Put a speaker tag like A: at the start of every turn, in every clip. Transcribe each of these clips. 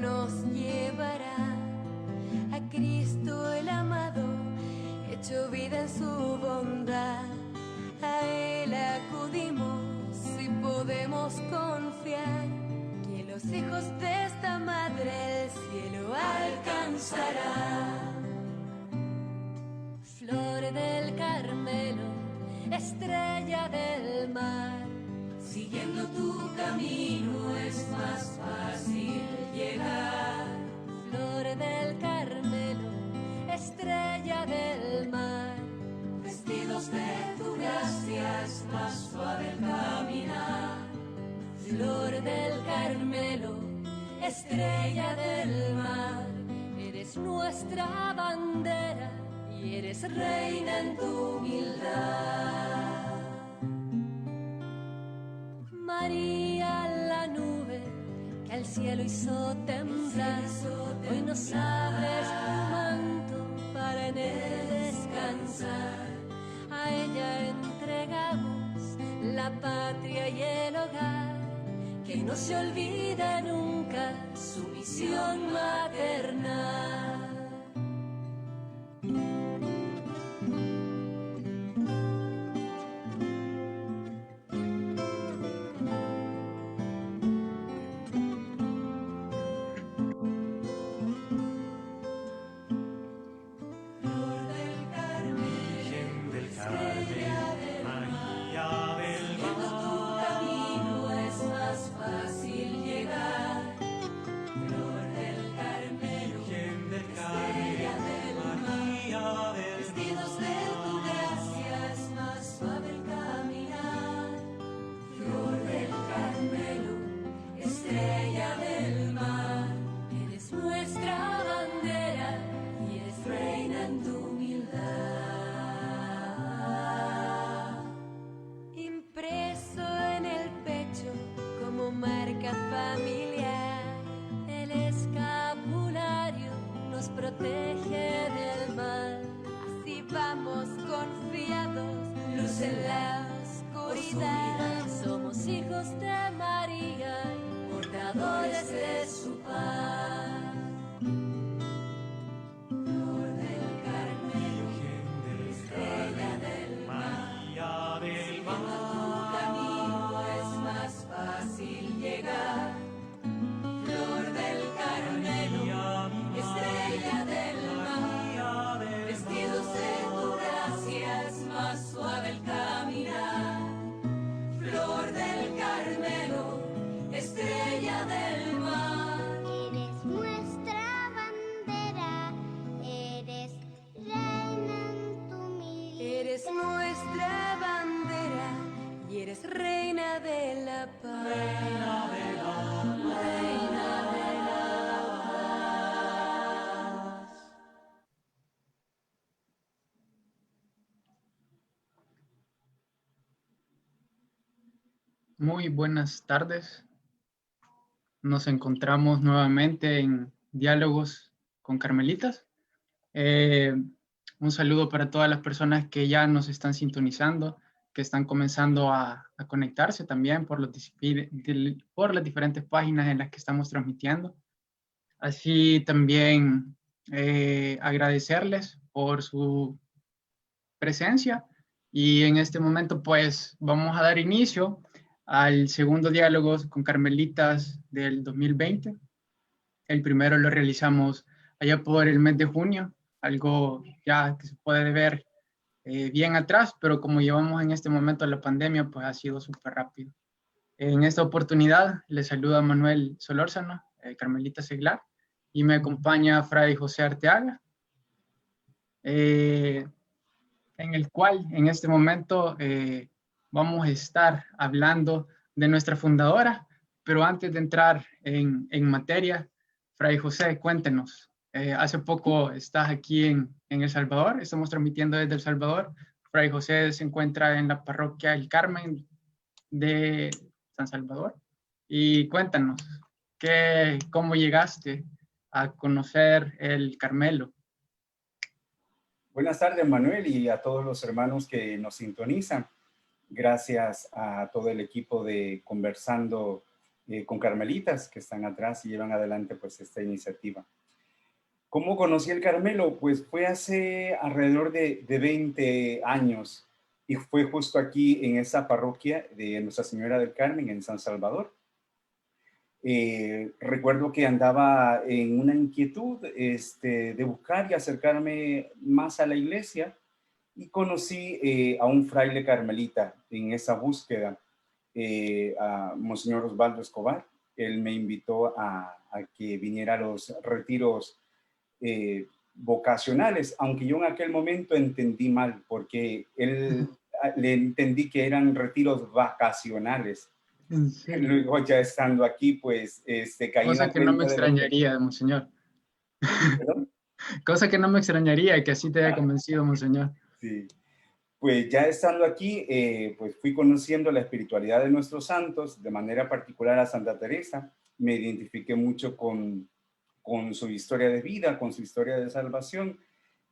A: nos llevará a Cristo el amado, hecho vida en su bondad. A Él acudimos y podemos confiar que los hijos de esta madre el cielo alcanzará. Flor del Carmelo, estrella del mar, siguiendo tu camino es más fácil llegar. Flor del Carmelo, estrella del mar, vestidos de tu gracia es más suave el caminar. Flor del Carmelo, estrella del mar, eres nuestra bandera y eres reina en tu humildad. María, la nube que al cielo hizo temblar, hoy nos abres tu manto para en él descansar. A ella entregamos la patria y el hogar, que no se olvide nunca su misión maternal. Protege del mal, así vamos confiados, luz en la oscuridad. Somos hijos de María, portadores de su paz. Flor del Carmelo, estrella del mar, siguiendo tu camino es más fácil llegar. Flor del Carmelo, estrella del mar, vestidos de tu gracia es más suave el caminar. Flor del Carmelo, estrella del mar,
B: eres nuestra bandera, eres reina en tu humildad.
A: Eres nuestra bandera y eres reina de la paz. Reina de la paz. Reina de la paz.
C: Muy buenas tardes. Nos encontramos nuevamente en Diálogos con Carmelitas. Un saludo para todas las personas que ya nos están sintonizando, que están comenzando a conectarse también por las diferentes páginas en las que estamos transmitiendo. Así también agradecerles por su presencia, y en este momento pues vamos a dar inicio al segundo diálogo con Carmelitas del 2020. El primero lo realizamos allá por el mes de junio, algo ya que se puede ver bien atrás, pero como llevamos en este momento la pandemia, pues ha sido súper rápido. En esta oportunidad les saluda Manuel Solórzano, Carmelita Seglar, y me acompaña Fray José Arteaga, en el cual en este momento vamos a estar hablando de nuestra fundadora. Pero antes de entrar en materia, Fray José, cuéntenos. Hace poco estás aquí en El Salvador, estamos transmitiendo desde El Salvador. Fray José se encuentra en la parroquia El Carmen de San Salvador. Y cuéntanos, ¿cómo llegaste a conocer el Carmelo?
D: Buenas tardes, Manuel, y a todos los hermanos que nos sintonizan. Gracias a todo el equipo de Conversando con Carmelitas que están atrás y llevan adelante pues esta iniciativa. ¿Cómo conocí el Carmelo? Pues fue hace alrededor de 20 años y fue justo aquí en esa parroquia de Nuestra Señora del Carmen en San Salvador. Recuerdo que andaba en una inquietud de buscar y acercarme más a la iglesia y conocí a un fraile carmelita en esa búsqueda, a Monseñor Osvaldo Escobar. Él me invitó a que viniera a los retiros vocacionales, aunque yo en aquel momento entendí mal, porque le entendí que eran retiros vacacionales.
C: ¿En serio?
D: Luego ya estando aquí, pues caí en
C: Cosa
D: la
C: que no me
D: cuenta de lo que...
C: extrañaría, monseñor.
D: ¿Perdón?
C: Cosa que no me extrañaría que así te haya convencido, monseñor.
D: Sí. Pues ya estando aquí, pues fui conociendo la espiritualidad de nuestros santos, de manera particular a Santa Teresa. Me identifiqué mucho con su historia de vida, con su historia de salvación.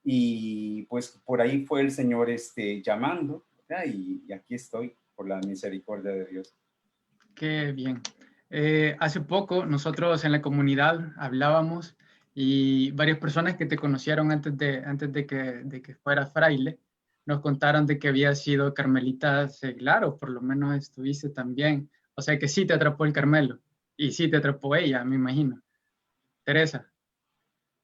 D: Y pues por ahí fue el Señor llamando, ¿verdad? Y aquí estoy por la misericordia de Dios.
C: Qué bien. Hace poco nosotros en la comunidad hablábamos y varias personas que te conocieron antes de que fueras fraile nos contaron de que había sido carmelita seglar o por lo menos estuviste también. O sea que sí te atrapó el Carmelo y sí te atrapó ella, me imagino. Teresa.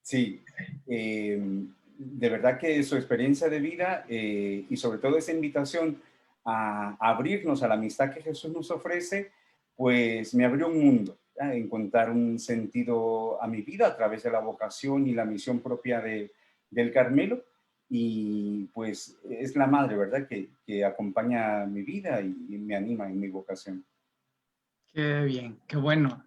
D: Sí, de verdad que su experiencia de vida y sobre todo esa invitación a abrirnos a la amistad que Jesús nos ofrece, pues me abrió un mundo, ¿ya? Encontrar un sentido a mi vida a través de la vocación y la misión propia del Carmelo. Y pues es la madre, ¿verdad? Que acompaña mi vida y me anima en mi vocación.
C: Qué bien, qué bueno.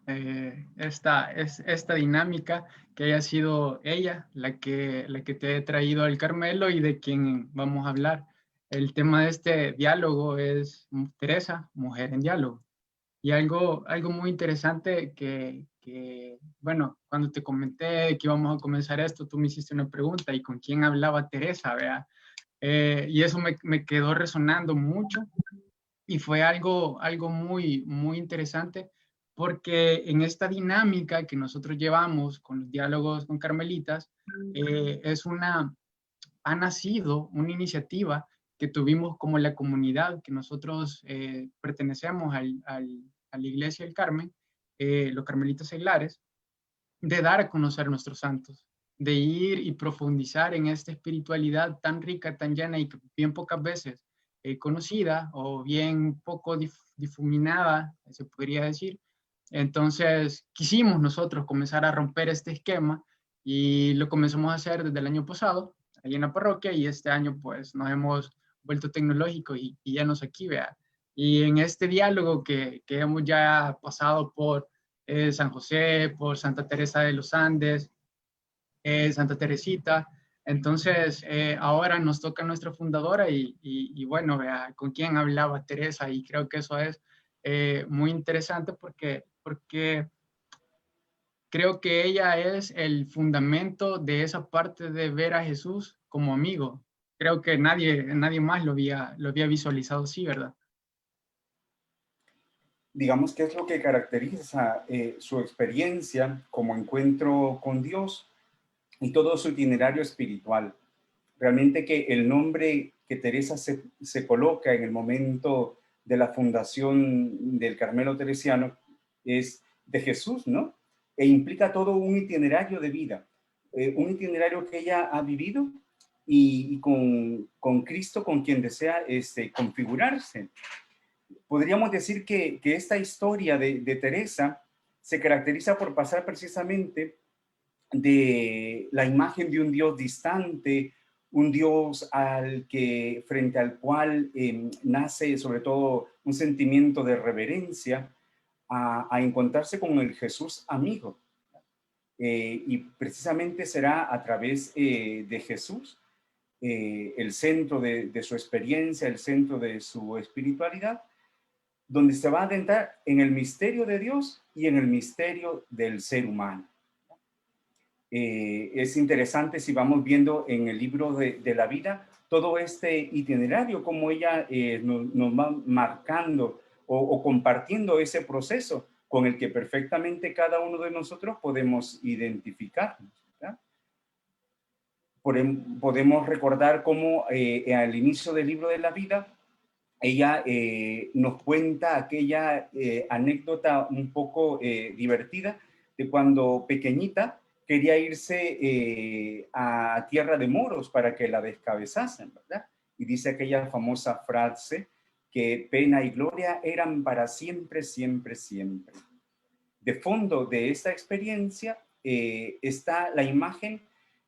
C: Esta dinámica que haya sido ella la que te ha traído al Carmelo y de quien vamos a hablar. El tema de este diálogo es Teresa, mujer en diálogo. Y algo muy interesante bueno, cuando te comenté que íbamos a comenzar esto, tú me hiciste una pregunta, ¿y con quién hablaba Teresa? ¿Vea? Y eso me quedó resonando mucho y fue algo muy interesante porque en esta dinámica que nosotros llevamos con los diálogos con Carmelitas, ha nacido una iniciativa que tuvimos como la comunidad que nosotros pertenecemos a la Iglesia del Carmen, los Carmelitas Seglares, de dar a conocer a nuestros santos, de ir y profundizar en esta espiritualidad tan rica, tan llena y que bien pocas veces conocida o bien poco difuminada, se podría decir. Entonces quisimos nosotros comenzar a romper este esquema y lo comenzamos a hacer desde el año pasado, ahí en la parroquia, y este año pues nos hemos vuelto tecnológicos y ya nos aquí, vea. Y en este diálogo que hemos ya pasado por San José, por Santa Teresa de los Andes, Santa Teresita. Entonces, ahora nos toca nuestra fundadora y bueno, vea, con quién hablaba Teresa y creo que eso es muy interesante porque creo que ella es el fundamento de esa parte de ver a Jesús como amigo. Creo que nadie más lo había visualizado así, ¿verdad?
D: Digamos, ¿qué es lo que caracteriza su experiencia como encuentro con Dios y todo su itinerario espiritual? Realmente que el nombre que Teresa se coloca en el momento de la fundación del Carmelo Teresiano es de Jesús, ¿no? E implica todo un itinerario de vida, un itinerario que ella ha vivido y con Cristo, con quien desea configurarse. Podríamos decir que esta historia de Teresa se caracteriza por pasar precisamente de la imagen de un Dios distante, un Dios frente al cual nace sobre todo un sentimiento de reverencia, a encontrarse con el Jesús amigo. Y precisamente será a través de Jesús el centro de su experiencia, el centro de su espiritualidad, donde se va a adentrar en el misterio de Dios y en el misterio del ser humano. Es interesante si vamos viendo en el libro de la vida todo este itinerario, como ella nos va marcando o compartiendo ese proceso, con el que perfectamente cada uno de nosotros podemos identificarnos, ¿verdad? Podemos recordar cómo al inicio del libro de la vida, ella nos cuenta aquella anécdota un poco divertida de cuando pequeñita quería irse a tierra de moros para que la descabezasen, ¿verdad? Y dice aquella famosa frase que pena y gloria eran para siempre, siempre, siempre. De fondo de esta experiencia está la imagen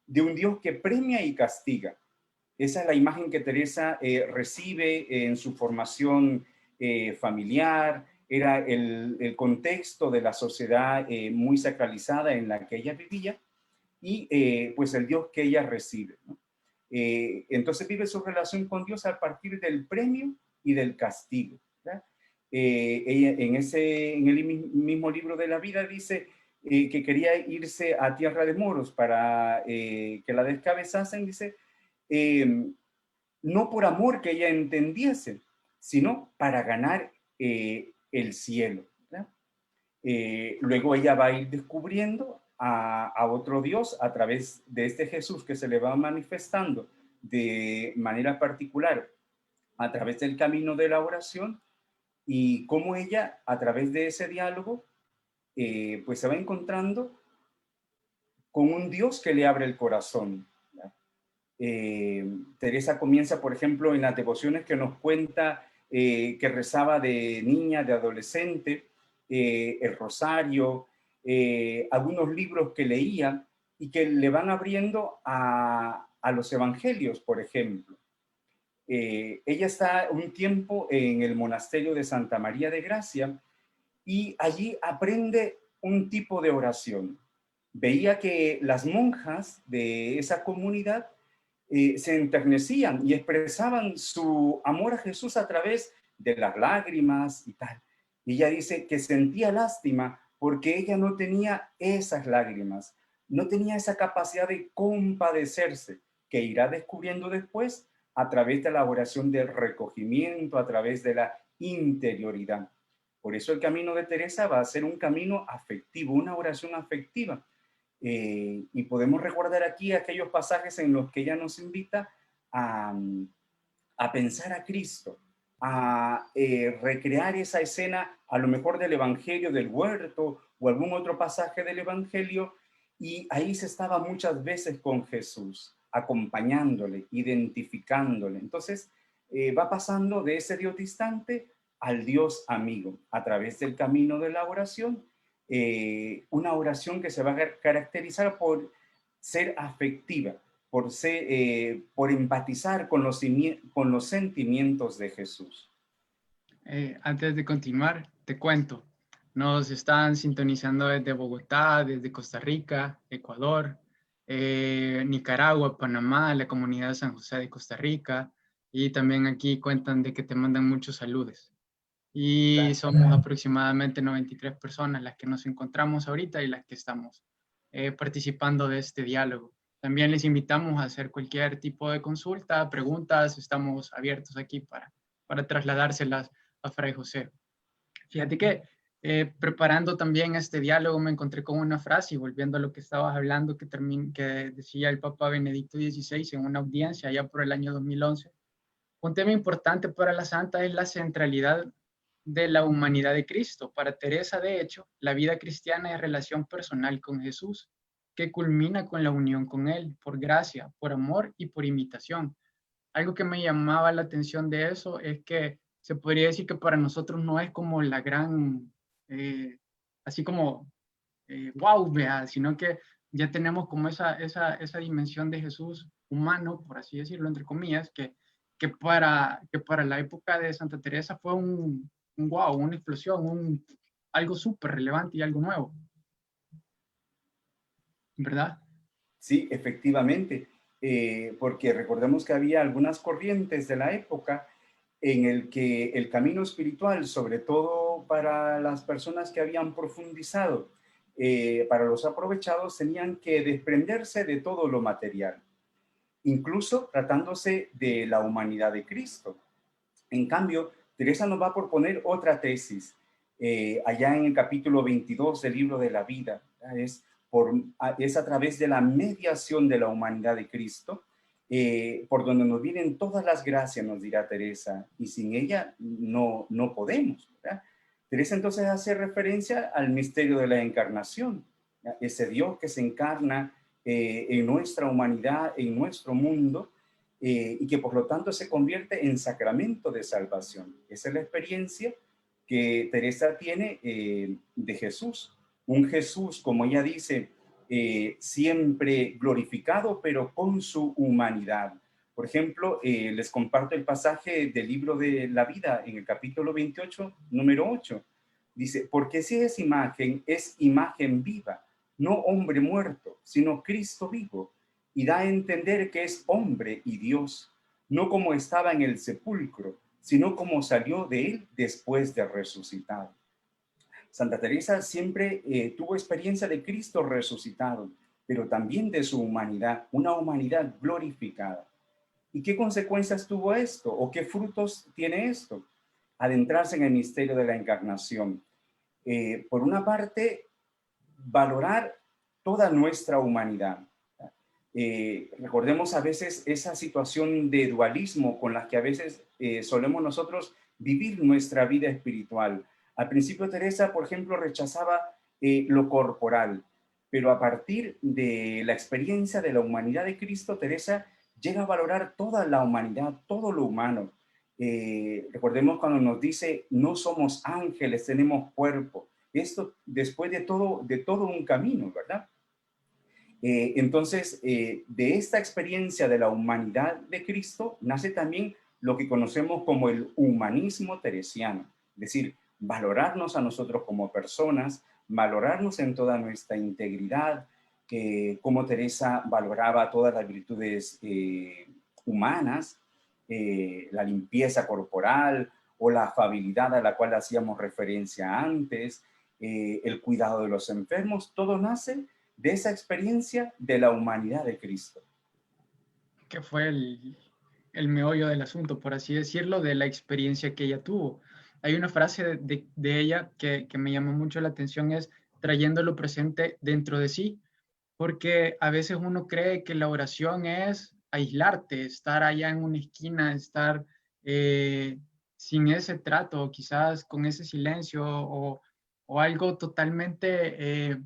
D: de un Dios que premia y castiga. Esa es la imagen que Teresa recibe en su formación familiar, era el contexto de la sociedad muy sacralizada en la que ella vivía y pues el Dios que ella recibe, ¿no? Entonces vive su relación con Dios a partir del premio y del castigo, ¿verdad? Ella en el mismo libro de la vida dice que quería irse a tierra de moros para que la descabezasen, dice, no por amor que ella entendiese, sino para ganar el cielo, ¿verdad? Luego ella va a ir descubriendo a otro Dios a través de este Jesús que se le va manifestando de manera particular a través del camino de la oración, y cómo ella a través de ese diálogo pues se va encontrando con un Dios que le abre el corazón. Teresa comienza, por ejemplo, en las devociones que nos cuenta que rezaba de niña, de adolescente, el rosario, algunos libros que leía y que le van abriendo a los evangelios, por ejemplo. Ella está un tiempo en el monasterio de Santa María de Gracia y allí aprende un tipo de oración. Veía que las monjas de esa comunidad se enternecían y expresaban su amor a Jesús a través de las lágrimas y tal. Y ella dice que sentía lástima porque ella no tenía esas lágrimas, no tenía esa capacidad de compadecerse, que irá descubriendo después a través de la oración del recogimiento, a través de la interioridad. Por eso el camino de Teresa va a ser un camino afectivo, una oración afectiva. Y podemos recordar aquí aquellos pasajes en los que ella nos invita a pensar a Cristo, a recrear esa escena, a lo mejor del Evangelio del huerto o algún otro pasaje del Evangelio, y ahí se estaba muchas veces con Jesús, acompañándole, identificándole. Entonces va pasando de ese Dios distante al Dios amigo, a través del camino de la oración, una oración que se va a caracterizar por ser afectiva, por empatizar con los sentimientos de Jesús.
C: Antes de continuar, te cuento, nos están sintonizando desde Bogotá, desde Costa Rica, Ecuador, Nicaragua, Panamá, la comunidad de San José de Costa Rica, y también aquí cuentan de que te mandan muchos saludos. Y somos aproximadamente 93 personas las que nos encontramos ahorita y las que estamos participando de este diálogo. También les invitamos a hacer cualquier tipo de consulta, preguntas, estamos abiertos aquí para trasladárselas a Fray José. Fíjate que preparando también este diálogo me encontré con una frase y volviendo a lo que estabas hablando que decía el Papa Benedicto XVI en una audiencia allá por el año 2011. Un tema importante para la santa es la centralidad de la humanidad de Cristo. Para Teresa, de hecho, la vida cristiana es relación personal con Jesús, que culmina con la unión con Él, por gracia, por amor y por imitación. Algo que me llamaba la atención de eso es que se podría decir que para nosotros no es como la gran, así como, wow, vea, sino que ya tenemos como esa dimensión de Jesús humano, por así decirlo, entre comillas, que para la época de Santa Teresa fue un wow, una explosión, algo súper relevante y algo nuevo, ¿verdad?
D: Sí, efectivamente, porque recordemos que había algunas corrientes de la época en el que el camino espiritual, sobre todo para las personas que habían profundizado, para los aprovechados, tenían que desprenderse de todo lo material, incluso tratándose de la humanidad de Cristo. En cambio, Teresa nos va a proponer otra tesis. allá en el capítulo 22 del libro de la vida, es a través de la mediación de la humanidad de Cristo, por donde nos vienen todas las gracias, nos dirá Teresa, y sin ella no podemos, ¿verdad? Teresa entonces hace referencia al misterio de la encarnación, ¿ya? Ese Dios que se encarna en nuestra humanidad, en nuestro mundo, y que por lo tanto se convierte en sacramento de salvación. Esa es la experiencia que Teresa tiene de Jesús. Un Jesús, como ella dice, siempre glorificado, pero con su humanidad. Por ejemplo, les comparto el pasaje del libro de la vida en el capítulo 28, número 8. Dice, porque si es imagen viva, no hombre muerto, sino Cristo vivo, y da a entender que es hombre y Dios, no como estaba en el sepulcro, sino como salió de él después de resucitado. Santa Teresa siempre tuvo experiencia de Cristo resucitado, pero también de su humanidad, una humanidad glorificada. ¿Y qué consecuencias tuvo esto? ¿O qué frutos tiene esto? Adentrarse en el misterio de la encarnación. Por una parte, valorar toda nuestra humanidad. Recordemos a veces esa situación de dualismo con la que a veces solemos nosotros vivir nuestra vida espiritual. Al principio Teresa, por ejemplo, rechazaba lo corporal, pero a partir de la experiencia de la humanidad de Cristo, Teresa llega a valorar toda la humanidad, todo lo humano. Recordemos cuando nos dice, no somos ángeles, tenemos cuerpo. Esto después de todo un camino, ¿verdad? Entonces, de esta experiencia de la humanidad de Cristo nace también lo que conocemos como el humanismo teresiano, es decir, valorarnos a nosotros como personas, valorarnos en toda nuestra integridad, como Teresa valoraba todas las virtudes humanas, la limpieza corporal o la afabilidad a la cual hacíamos referencia antes, el cuidado de los enfermos, todo nace de esa experiencia de la humanidad de Cristo.
C: Que fue el meollo del asunto, por así decirlo, de la experiencia que ella tuvo. Hay una frase de ella que me llamó mucho la atención, es trayéndolo presente dentro de sí, porque a veces uno cree que la oración es aislarte, estar allá en una esquina, estar sin ese trato, quizás con ese silencio o algo totalmente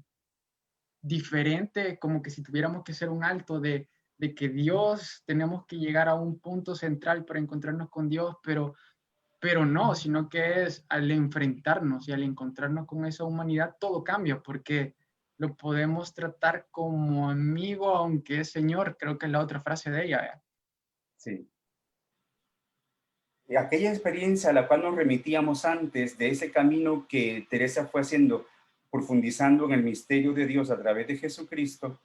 C: diferente, como que si tuviéramos que hacer un alto de que Dios, tenemos que llegar a un punto central para encontrarnos con Dios, pero no, sino que es al enfrentarnos y al encontrarnos con esa humanidad, todo cambia, porque lo podemos tratar como amigo, aunque es Señor, creo que es la otra frase de ella.
D: Sí. Aquella experiencia a la cual nos remitíamos antes, de ese camino que Teresa fue haciendo, profundizando en el misterio de Dios a través de Jesucristo,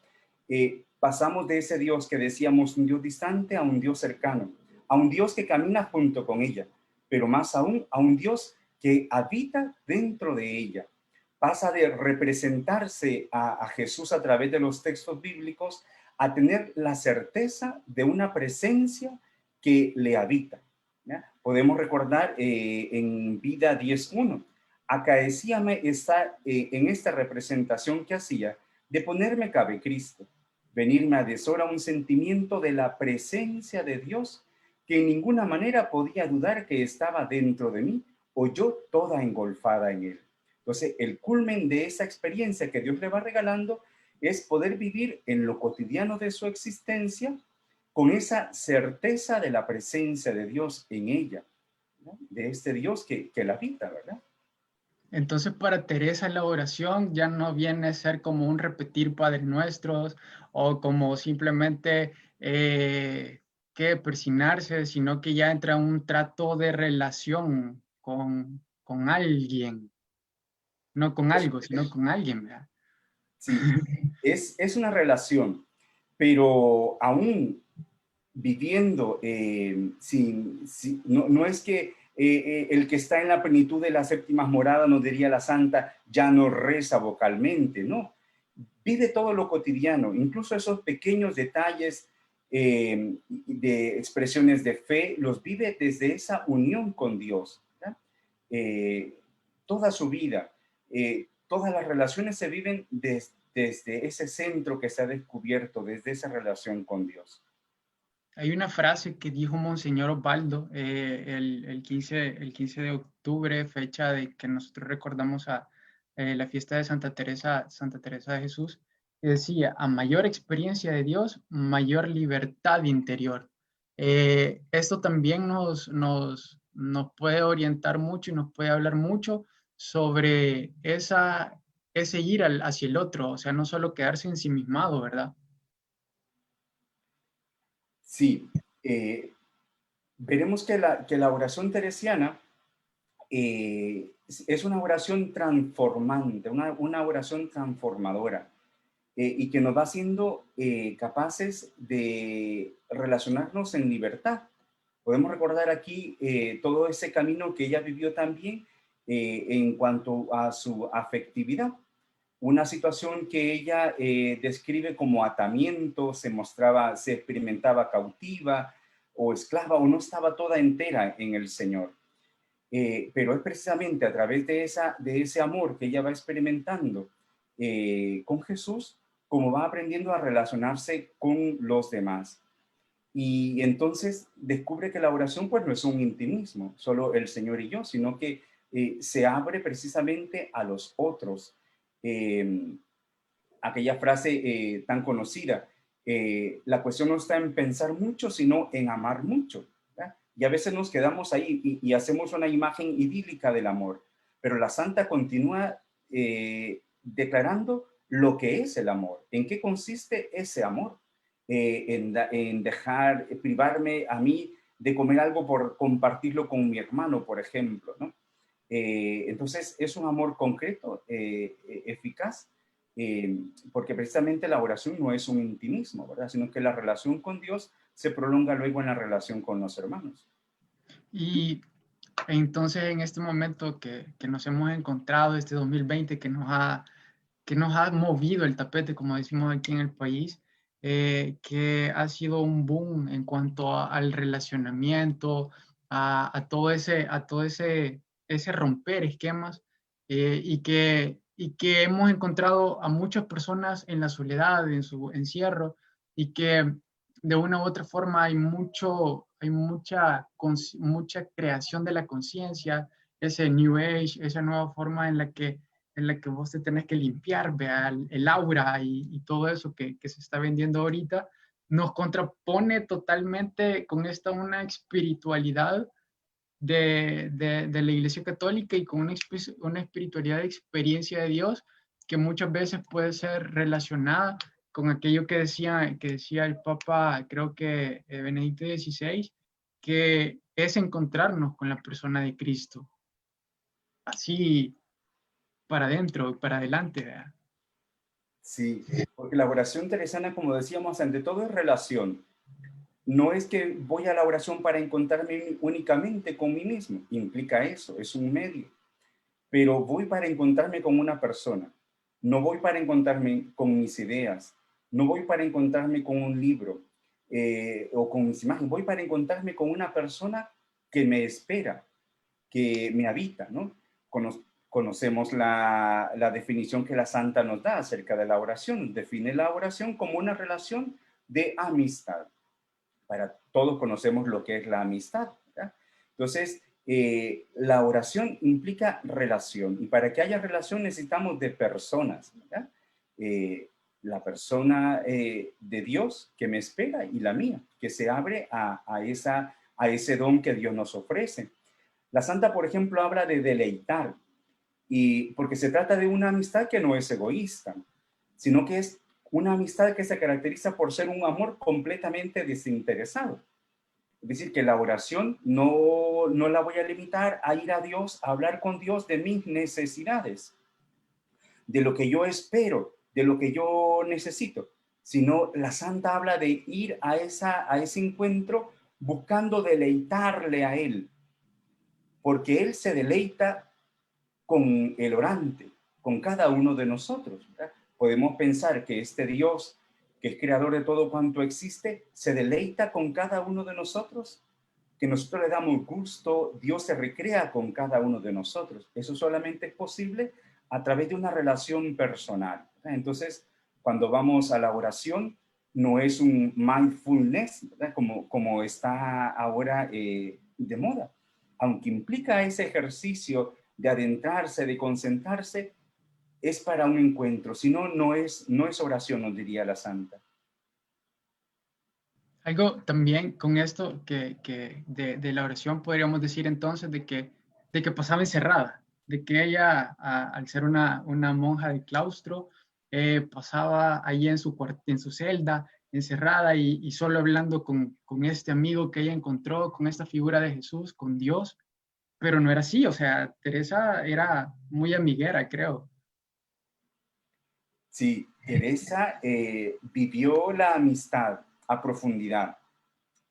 D: pasamos de ese Dios que decíamos un Dios distante a un Dios cercano, a un Dios que camina junto con ella, pero más aún a un Dios que habita dentro de ella. Pasa de representarse a Jesús a través de los textos bíblicos a tener la certeza de una presencia que le habita, ¿ya? Podemos recordar en Vida 10.1, acaecíame estar en esta representación que hacía de ponerme cabe Cristo, venirme a deshora un sentimiento de la presencia de Dios que en ninguna manera podía dudar que estaba dentro de mí o yo toda engolfada en él. Entonces, el culmen de esa experiencia que Dios le va regalando es poder vivir en lo cotidiano de su existencia con esa certeza de la presencia de Dios en ella, ¿no? De este Dios que la habita, ¿verdad?
C: Entonces, para Teresa la oración ya no viene a ser como un repetir Padre Nuestros o como simplemente que persignarse, sino que ya entra un trato de relación con alguien, no con algo, sino con alguien, ¿verdad?
D: Sí, es una relación, pero aún viviendo no es que el que está en la plenitud de las séptimas moradas, nos diría la santa, ya no reza vocalmente, no. Vive todo lo cotidiano, incluso esos pequeños detalles de expresiones de fe, los vive desde esa unión con Dios, ¿verdad? toda su vida. Todas las relaciones se viven desde ese centro que se ha descubierto, desde esa relación con Dios.
C: Hay una frase que dijo Monseñor Osvaldo el 15 de octubre, fecha de que nosotros recordamos a la fiesta de Santa Teresa de Jesús, que decía: a mayor experiencia de Dios, mayor libertad interior. Esto también nos puede orientar mucho y nos puede hablar mucho sobre ese ir hacia el otro, o sea, no solo quedarse ensimismado, ¿verdad?
D: Sí, veremos que la oración teresiana es una oración transformante, una oración transformadora, y que nos va haciendo capaces de relacionarnos en libertad. Podemos recordar aquí todo ese camino que ella vivió también en cuanto a su afectividad. Una situación que ella describe como atamiento, se experimentaba cautiva o esclava, o no estaba toda entera en el Señor. Pero es precisamente a través de ese amor que ella va experimentando con Jesús, como va aprendiendo a relacionarse con los demás. Y entonces descubre que la oración pues no es un intimismo, solo el Señor y yo, sino que se abre precisamente a los otros. Aquella frase tan conocida, la cuestión no está en pensar mucho, sino en amar mucho. ¿Verdad? Y a veces nos quedamos ahí y hacemos una imagen idílica del amor, pero la santa continúa declarando lo que es el amor, en qué consiste ese amor, en dejar, privarme a mí de comer algo por compartirlo con mi hermano, por ejemplo, ¿no? Entonces es un amor concreto, eficaz, porque precisamente la oración no es un intimismo, ¿verdad? Sino que la relación con Dios se prolonga luego en la relación con los hermanos.
C: Y entonces en este momento que nos hemos encontrado, este 2020 que nos ha movido el tapete, como decimos aquí en el país, que ha sido un boom en cuanto al relacionamiento, a todo ese romper esquemas, y que hemos encontrado a muchas personas en la soledad, en su encierro, y que de una u otra forma hay mucha creación de la conciencia, ese New Age, esa nueva forma en la que vos te tenés que limpiar, vea, el aura y todo eso que se está vendiendo ahorita, nos contrapone totalmente con una espiritualidad de la Iglesia Católica y con una espiritualidad de experiencia de Dios que muchas veces puede ser relacionada con aquello que decía el Papa, creo que Benedicto XVI, que es encontrarnos con la persona de Cristo. Así para adentro, para adelante, ¿verdad?
D: Sí, porque la oración teresiana, como decíamos, ante todo es relación. No es que voy a la oración para encontrarme únicamente con mí mismo, implica eso, es un medio, pero voy para encontrarme con una persona, no voy para encontrarme con mis ideas, no voy para encontrarme con un libro o con mis imágenes, voy para encontrarme con una persona que me espera, que me habita, ¿no? Conocemos la definición que la santa nos da acerca de la oración. Define la oración como una relación de amistad. Para todos conocemos lo que es la amistad, ¿verdad? Entonces, la oración implica relación, y para que haya relación necesitamos de personas, ¿verdad? La persona de Dios que me espera y la mía, que se abre a ese don que Dios nos ofrece. La santa, por ejemplo, habla de deleitar, y porque se trata de una amistad que no es egoísta, sino que es una amistad que se caracteriza por ser un amor completamente desinteresado. Es decir, que la oración no la voy a limitar a ir a Dios, a hablar con Dios de mis necesidades, de lo que yo espero, de lo que yo necesito, sino la santa habla de ir a ese encuentro buscando deleitarle a Él, porque Él se deleita con el orante, con cada uno de nosotros, ¿verdad? Podemos pensar que este Dios, que es creador de todo cuanto existe, se deleita con cada uno de nosotros. que nosotros le damos gusto, Dios se recrea con cada uno de nosotros. Eso solamente es posible a través de una relación personal. Entonces, cuando vamos a la oración, no es un mindfulness, ¿verdad? Como está ahora de moda, aunque implica ese ejercicio de adentrarse, de concentrarse, es para un encuentro, si no, no es oración, nos diría la santa.
C: Algo también con esto de la oración podríamos decir entonces de que pasaba encerrada, de que ella al ser una monja de claustro pasaba allí en su celda encerrada y solo hablando con este amigo que ella encontró, con esta figura de Jesús, con Dios, pero no era así, o sea, Teresa era muy amiguera, creo.
D: Sí, Teresa vivió la amistad a profundidad,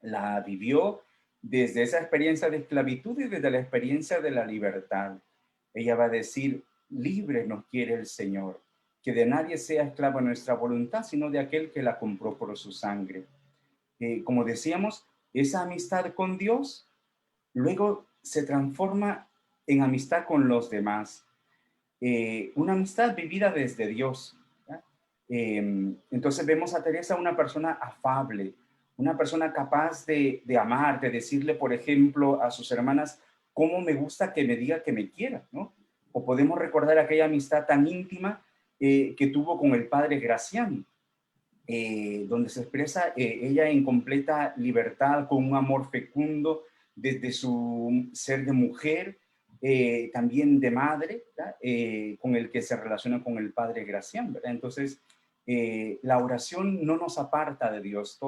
D: la vivió desde esa experiencia de esclavitud y desde la experiencia de la libertad. Ella va a decir, libre nos quiere el Señor, que de nadie sea esclavo nuestra voluntad, sino de aquel que la compró por su sangre. Como decíamos, esa amistad con Dios luego se transforma en amistad con los demás. Una amistad vivida desde Dios. Entonces vemos a Teresa una persona afable, una persona capaz de amar, de decirle, por ejemplo, a sus hermanas, cómo me gusta que me diga que me quiera, ¿no? O podemos recordar aquella amistad tan íntima que tuvo con el padre Gracián, donde se expresa ella en completa libertad, con un amor fecundo desde su ser de mujer, también de madre, con el que se relaciona con el padre Gracián, ¿verdad? Entonces, la oración no nos aparta de Dios,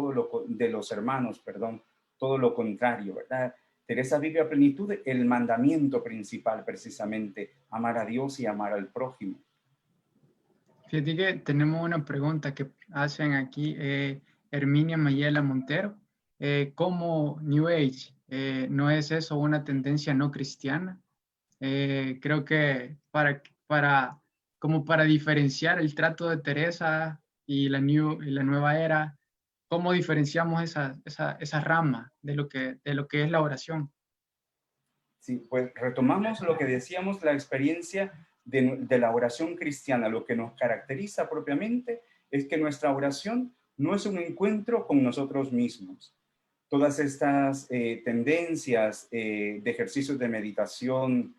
D: de los hermanos, perdón, todo lo contrario, ¿verdad? Teresa vive a plenitud el mandamiento principal, precisamente, amar a Dios y amar al prójimo.
C: Fíjate que tenemos una pregunta que hacen aquí, Herminia Mayela Montero. ¿Cómo New Age no es eso una tendencia no cristiana? Creo que como para diferenciar el trato de Teresa y la nueva era, ¿cómo diferenciamos esa rama de lo que es la oración?
D: Sí, pues retomamos lo que decíamos, la experiencia de la oración cristiana. Lo que nos caracteriza propiamente es que nuestra oración no es un encuentro con nosotros mismos. Todas estas tendencias de ejercicios de meditación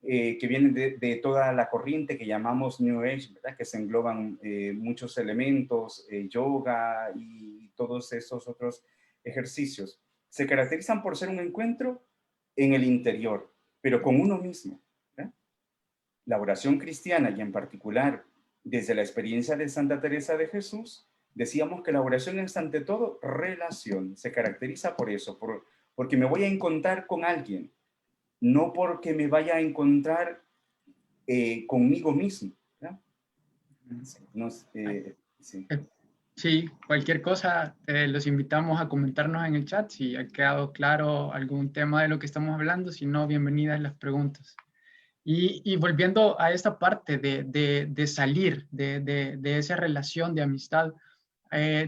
D: que vienen de toda la corriente que llamamos New Age, ¿verdad? Que se engloban muchos elementos, yoga y todos esos otros ejercicios, se caracterizan por ser un encuentro en el interior, pero con uno mismo, ¿verdad? La oración cristiana y en particular desde la experiencia de Santa Teresa de Jesús, decíamos que la oración es ante todo relación, se caracteriza por eso, porque me voy a encontrar con alguien, no porque me vaya a encontrar conmigo mismo, ¿verdad? Sí.
C: Sí, cualquier cosa, los invitamos a comentarnos en el chat si ha quedado claro algún tema de lo que estamos hablando, si no, bienvenidas las preguntas. Y volviendo a esta parte de salir de esa relación de amistad,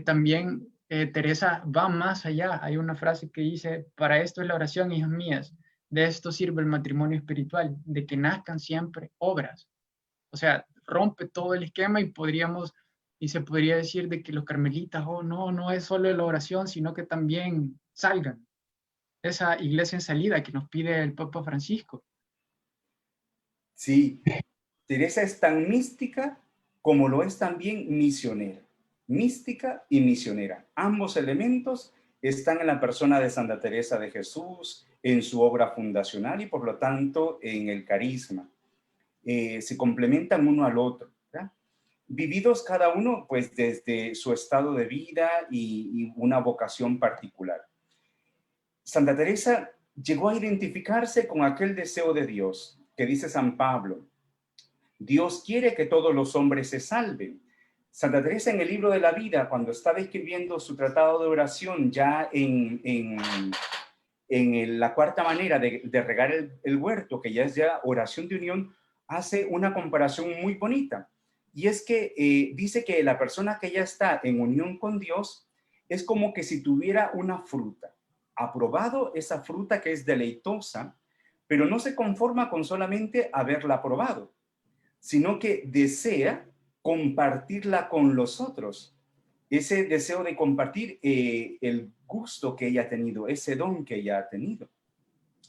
C: también Teresa va más allá. Hay una frase que dice, para esto es la oración, hijas mías, de esto sirve el matrimonio espiritual, de que nazcan siempre obras. O sea, rompe todo el esquema y se podría decir de que los carmelitas, oh, no es solo la oración, sino que también salgan. Esa iglesia en salida que nos pide el Papa Francisco.
D: Sí, Teresa es tan mística como lo es también misionera. Mística y misionera. Ambos elementos están en la persona de Santa Teresa de Jesús, en su obra fundacional y por lo tanto en el carisma. Se complementan uno al otro, ¿verdad? Vividos cada uno pues desde su estado de vida y una vocación particular. Santa Teresa llegó a identificarse con aquel deseo de Dios que dice San Pablo: Dios quiere que todos los hombres se salven. Santa Teresa en el libro de la vida, cuando estaba escribiendo su tratado de oración ya en la cuarta manera de regar el huerto, que ya es ya oración de unión, hace una comparación muy bonita. Y es que dice que la persona que ya está en unión con Dios es como que si tuviera una fruta. ha probado esa fruta que es deleitosa, pero no se conforma con solamente haberla probado, sino que desea compartirla con los otros. Ese deseo de compartir el gusto que ella ha tenido, ese don que ella ha tenido.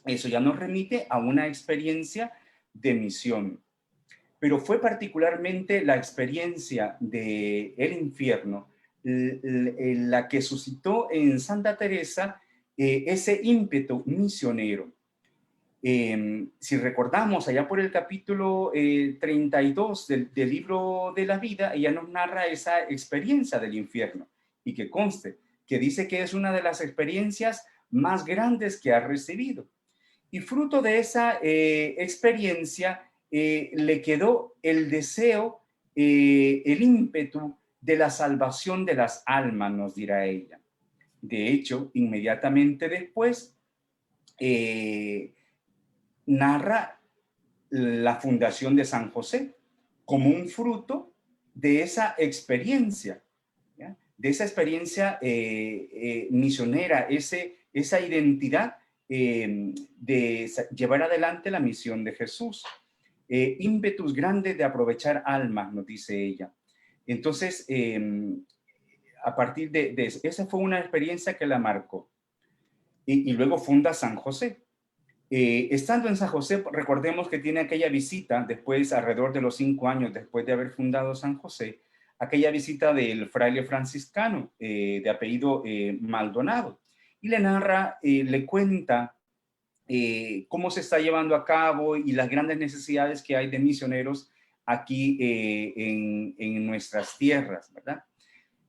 D: Eso ya nos remite a una experiencia de misión. Pero fue particularmente la experiencia del infierno la que suscitó en Santa Teresa ese ímpetu misionero. Si recordamos, allá por el capítulo 32 del libro de la vida, ella nos narra esa experiencia del infierno, y que conste, que dice que es una de las experiencias más grandes que ha recibido. Y fruto de esa experiencia le quedó el deseo, el ímpetu de la salvación de las almas, nos dirá ella. De hecho, inmediatamente después, narra la fundación de San José como un fruto de esa experiencia, ¿ya? De esa experiencia misionera, esa identidad de llevar adelante la misión de Jesús. Ímpetus grande de aprovechar almas, nos dice ella. Entonces, a partir de esa fue una experiencia que la marcó. Y luego funda San José. Estando en San José, recordemos que tiene aquella visita después, alrededor de los 5 años después de haber fundado San José, aquella visita del fraile franciscano de apellido Maldonado, y le narra, le cuenta cómo se está llevando a cabo y las grandes necesidades que hay de misioneros aquí en nuestras tierras, ¿verdad?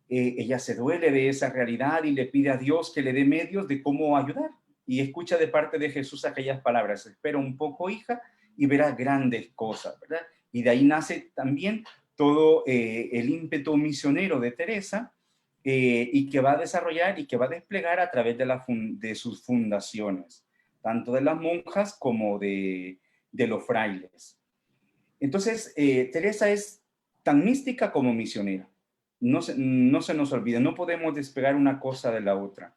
D: Ella se duele de esa realidad y le pide a Dios que le dé medios de cómo ayudar. Y escucha de parte de Jesús aquellas palabras: espera un poco, hija, y verás grandes cosas, ¿verdad? Y de ahí nace también todo el ímpetu misionero de Teresa, y que va a desarrollar y que va a desplegar a través de sus fundaciones, tanto de las monjas como de los frailes. Entonces, Teresa es tan mística como misionera. No se nos olvide, no podemos despegar una cosa de la otra.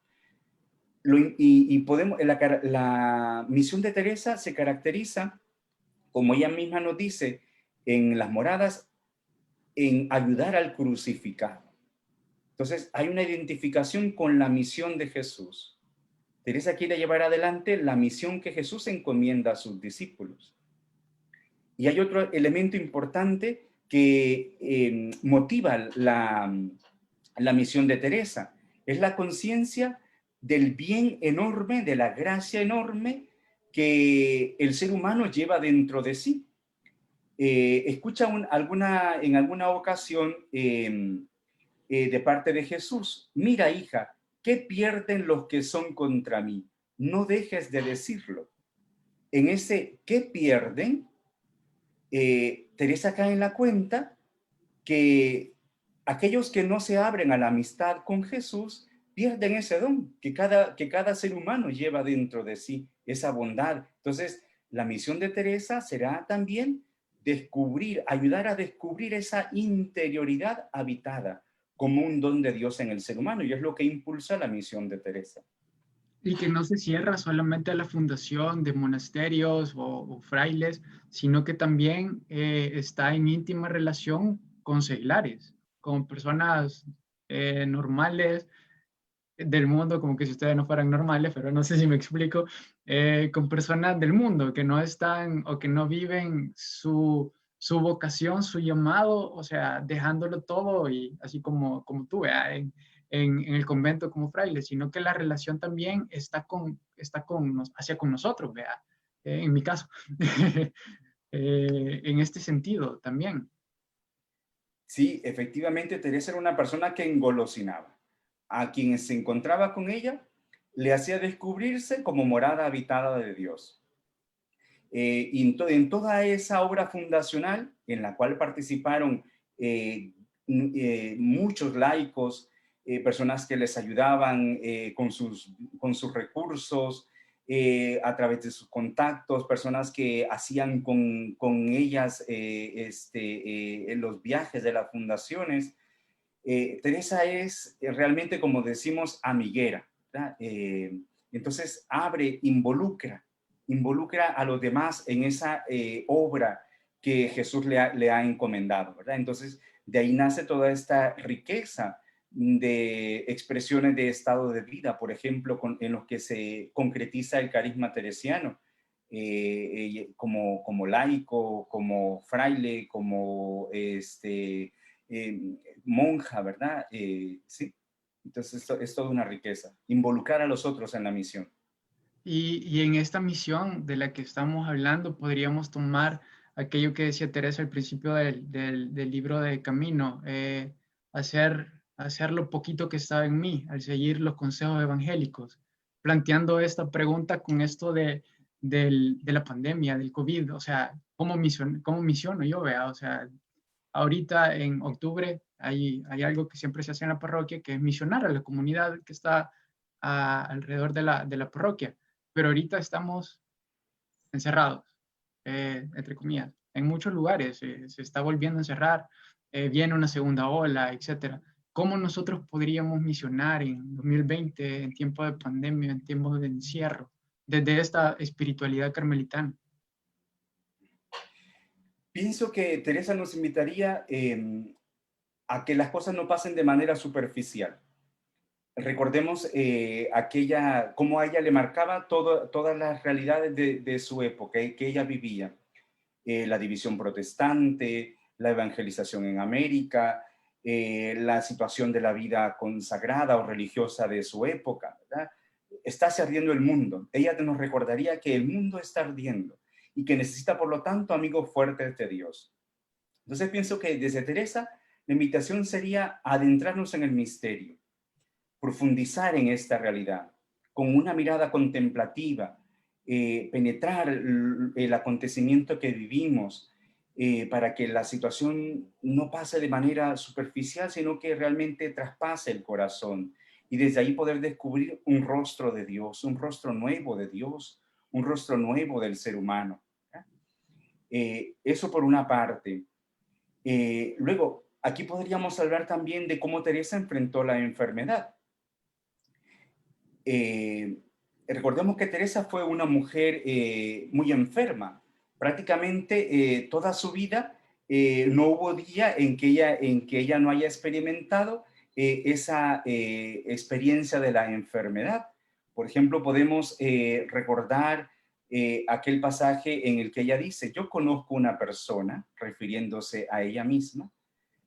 D: La misión de Teresa se caracteriza, como ella misma nos dice en las moradas, en ayudar al crucificado. Entonces, hay una identificación con la misión de Jesús. Teresa quiere llevar adelante la misión que Jesús encomienda a sus discípulos. Y hay otro elemento importante que motiva la misión de Teresa. Es la conciencia del bien enorme, de la gracia enorme que el ser humano lleva dentro de sí. Escucha en alguna ocasión de parte de Jesús: mira, hija, ¿qué pierden los que son contra mí? No dejes de decirlo. En ese ¿qué pierden? Teresa cae en la cuenta que aquellos que no se abren a la amistad con Jesús pierden ese don que cada ser humano lleva dentro de sí, esa bondad. Entonces, la misión de Teresa será también ayudar a descubrir esa interioridad habitada como un don de Dios en el ser humano, y es lo que impulsa la misión de Teresa.
C: Y que no se cierra solamente a la fundación de monasterios o frailes, sino que también está en íntima relación con seglares, con personas normales del mundo, como que si ustedes no fueran normales, pero no sé si me explico, con personas del mundo que no están o que no viven su vocación, su llamado, o sea, dejándolo todo, y así como tú, en el convento como fraile, sino que la relación también está hacia con nosotros, vea, en mi caso, en este sentido también.
D: Sí, efectivamente, Teresa era una persona que engolosinaba. A quien se encontraba con ella, le hacía descubrirse como morada habitada de Dios. Y en toda esa obra fundacional, en la cual participaron muchos laicos, personas que les ayudaban con sus recursos, a través de sus contactos, personas que hacían con ellas en los viajes de las fundaciones. Teresa es realmente, como decimos, amiguera, ¿verdad? Entonces involucra a los demás en esa obra que Jesús le ha encomendado, ¿verdad? Entonces, de ahí nace toda esta riqueza de expresiones de estado de vida, por ejemplo, en los que se concretiza el carisma teresiano, como laico, como fraile, como monja, ¿verdad? Sí. Entonces, esto es toda una riqueza, involucrar a los otros en la misión.
C: Y en esta misión de la que estamos hablando, podríamos tomar aquello que decía Teresa al principio del libro de Camino, hacer lo poquito que estaba en mí, al seguir los consejos evangélicos, planteando esta pregunta con esto de la pandemia, del COVID, o sea, cómo misiono yo, vea? O sea, ahorita en octubre hay algo que siempre se hace en la parroquia, que es misionar a la comunidad que está alrededor de la parroquia, pero ahorita estamos encerrados, entre comillas. En muchos lugares se está volviendo a encerrar, viene una segunda ola, etcétera. ¿Cómo nosotros podríamos misionar en 2020, en tiempo de pandemia, en tiempos de encierro, desde esta espiritualidad carmelitana?
D: Pienso que Teresa nos invitaría a que las cosas no pasen de manera superficial. Recordemos cómo a ella le marcaba todas las realidades de su época que ella vivía. La división protestante, la evangelización en América, la situación de la vida consagrada o religiosa de su época, ¿verdad? Está ardiendo el mundo. Ella nos recordaría que el mundo está ardiendo y que necesita, por lo tanto, amigos fuertes de Dios. Entonces pienso que desde Teresa la invitación sería adentrarnos en el misterio, profundizar en esta realidad, con una mirada contemplativa, penetrar el acontecimiento que vivimos, para que la situación no pase de manera superficial, sino que realmente traspase el corazón. Y desde ahí poder descubrir un rostro de Dios, un rostro nuevo de Dios, un rostro nuevo del ser humano. Eso por una parte. Luego, aquí podríamos hablar también de cómo Teresa enfrentó la enfermedad. Recordemos que Teresa fue una mujer muy enferma. Prácticamente toda su vida no hubo día en que ella no haya experimentado esa experiencia de la enfermedad. Por ejemplo, podemos recordar aquel pasaje en el que ella dice: yo conozco una persona, refiriéndose a ella misma,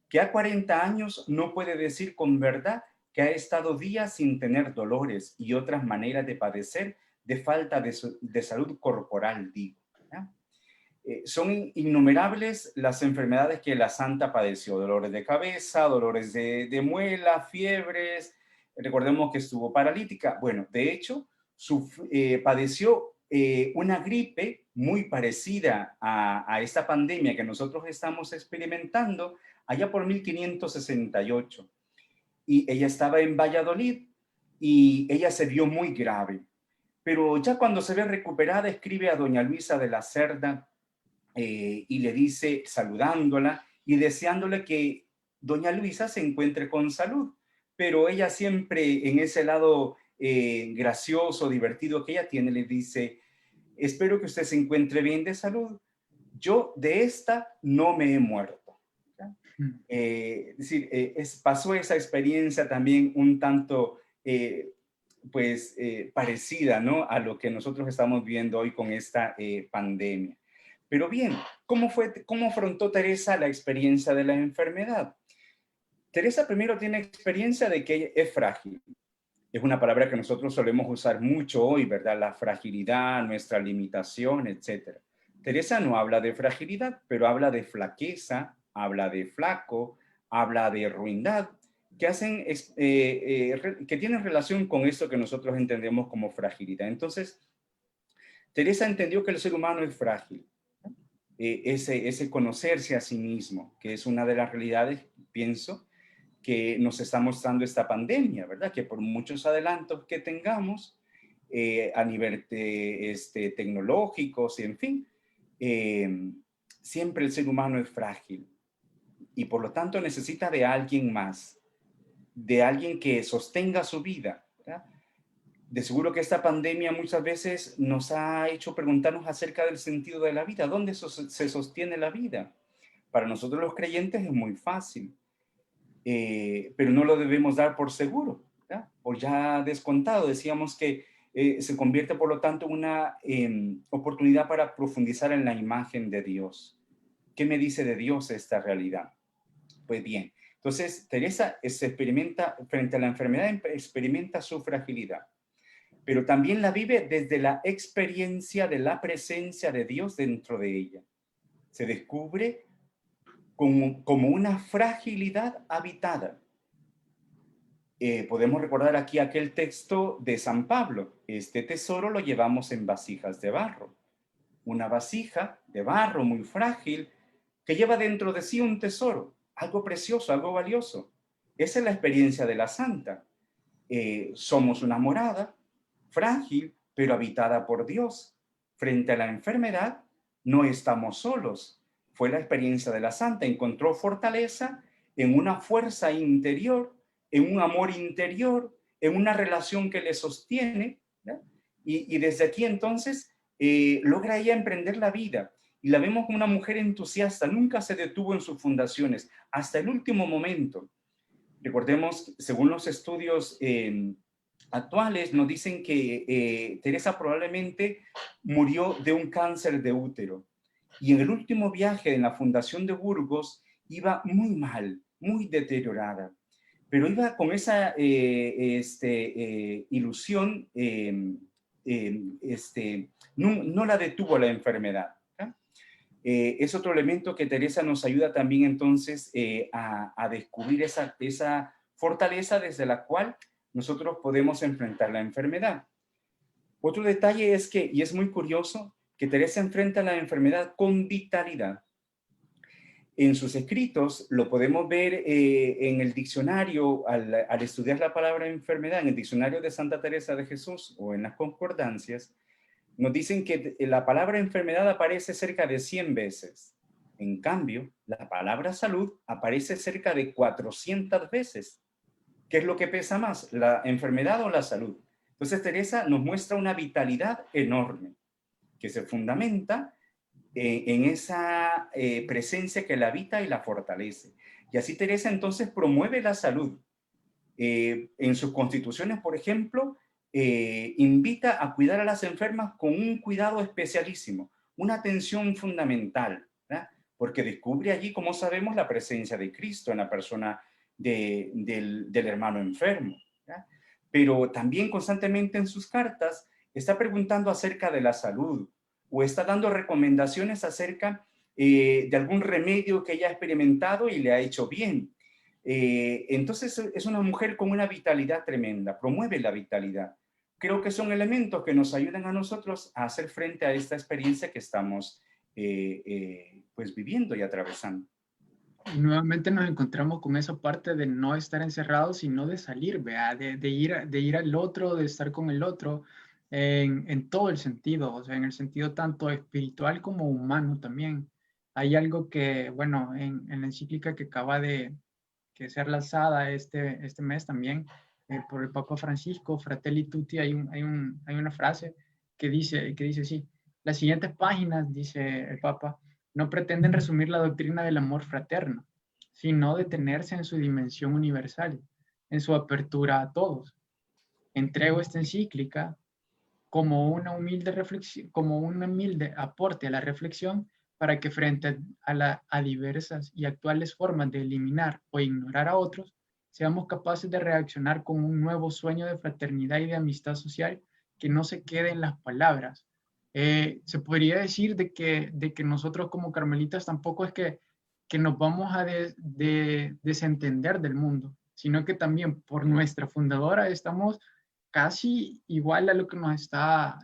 D: que a 40 años no puede decir con verdad que ha estado días sin tener dolores y otras maneras de padecer de falta de salud corporal, digo. Son innumerables las enfermedades que la santa padeció: dolores de cabeza, dolores de muela, fiebres. Recordemos que estuvo paralítica. Bueno, de hecho, padeció una gripe muy parecida a esta pandemia que nosotros estamos experimentando allá por 1568. Y ella estaba en Valladolid y ella se vio muy grave. Pero ya cuando se ve recuperada, escribe a doña Luisa de la Cerda y le dice, saludándola y deseándole que doña Luisa se encuentre con salud. Pero ella siempre en ese lado gracioso, divertido que ella tiene, le dice: espero que usted se encuentre bien de salud. Yo de esta no me he muerto. Es decir, pasó esa experiencia también un tanto parecida, ¿no?, a lo que nosotros estamos viendo hoy con esta pandemia. Pero bien, ¿cómo afrontó Teresa la experiencia de la enfermedad? Teresa primero tiene experiencia de que ella es frágil. Es una palabra que nosotros solemos usar mucho hoy, ¿verdad? La fragilidad, nuestra limitación, etc. Teresa no habla de fragilidad, pero habla de flaqueza, habla de flaco, habla de ruindad, que tienen relación con esto que nosotros entendemos como fragilidad. Entonces, Teresa entendió que el ser humano es frágil. Ese conocerse a sí mismo, que es una de las realidades, pienso, que nos está mostrando esta pandemia, ¿verdad? Que por muchos adelantos que tengamos a nivel tecnológicos y en fin, siempre el ser humano es frágil y por lo tanto necesita de alguien más, de alguien que sostenga su vida, ¿verdad? De seguro que esta pandemia muchas veces nos ha hecho preguntarnos acerca del sentido de la vida. ¿Dónde se sostiene la vida? Para nosotros los creyentes es muy fácil, pero no lo debemos dar por seguro, ¿ya? Por ya descontado. Decíamos que se convierte, por lo tanto, en una oportunidad para profundizar en la imagen de Dios. ¿Qué me dice de Dios esta realidad? Pues bien, entonces Teresa se experimenta, frente a la enfermedad, experimenta su fragilidad, pero también la vive desde la experiencia de la presencia de Dios dentro de ella. Se descubre como una fragilidad habitada. Podemos recordar aquí aquel texto de San Pablo: este tesoro lo llevamos en vasijas de barro. Una vasija de barro muy frágil que lleva dentro de sí un tesoro, algo precioso, algo valioso. Esa es la experiencia de la santa. Somos una morada frágil, pero habitada por Dios. Frente a la enfermedad, no estamos solos. Fue la experiencia de la santa. Encontró fortaleza en una fuerza interior, en un amor interior, en una relación que le sostiene, ¿ya? Y desde aquí entonces logra ella emprender la vida. Y la vemos como una mujer entusiasta, nunca se detuvo en sus fundaciones, hasta el último momento. Recordemos, según los estudios actuales, nos dicen que Teresa probablemente murió de un cáncer de útero. Y en el último viaje en la fundación de Burgos iba muy mal, muy deteriorada. Pero iba con esa ilusión, no la detuvo la enfermedad. Es otro elemento que Teresa nos ayuda también entonces a descubrir esa fortaleza desde la cual nosotros podemos enfrentar la enfermedad. Otro detalle es que, y es muy curioso, que Teresa enfrenta la enfermedad con vitalidad. En sus escritos lo podemos ver en el diccionario, al estudiar la palabra enfermedad, en el diccionario de Santa Teresa de Jesús o en las concordancias, nos dicen que la palabra enfermedad aparece cerca de 100 veces. En cambio, la palabra salud aparece cerca de 400 veces. ¿Qué es lo que pesa más, la enfermedad o la salud? Entonces Teresa nos muestra una vitalidad enorme que se fundamenta en esa presencia que la habita y la fortalece. Y así Teresa entonces promueve la salud. En sus constituciones, por ejemplo, invita a cuidar a las enfermas con un cuidado especialísimo, una atención fundamental, ¿verdad? Porque descubre allí, como sabemos, la presencia de Cristo en la persona del hermano enfermo, ¿verdad? Pero también constantemente en sus cartas está preguntando acerca de la salud o está dando recomendaciones acerca de algún remedio que ella ha experimentado y le ha hecho bien. Entonces es una mujer con una vitalidad tremenda, promueve la vitalidad. Creo que son elementos que nos ayudan a nosotros a hacer frente a esta experiencia que estamos pues viviendo y atravesando.
C: Y nuevamente nos encontramos con esa parte de no estar encerrados, sino de salir, ¿vea? De ir al otro, de estar con el otro, en todo el sentido, o sea, en el sentido tanto espiritual como humano también. Hay algo que, bueno, en la encíclica que acaba de ser lanzada este mes también por el Papa Francisco, Fratelli Tutti, hay una frase que dice sí, las siguientes páginas, dice el Papa, no pretenden resumir la doctrina del amor fraterno, sino detenerse en su dimensión universal, en su apertura a todos. Entrego esta encíclica como una humilde reflexión, como un humilde aporte a la reflexión para que frente a diversas y actuales formas de eliminar o ignorar a otros, seamos capaces de reaccionar con un nuevo sueño de fraternidad y de amistad social que no se quede en las palabras. Se podría decir de que nosotros como carmelitas tampoco es que nos vamos a desentender del mundo, sino que también por nuestra fundadora estamos casi igual a lo que nos está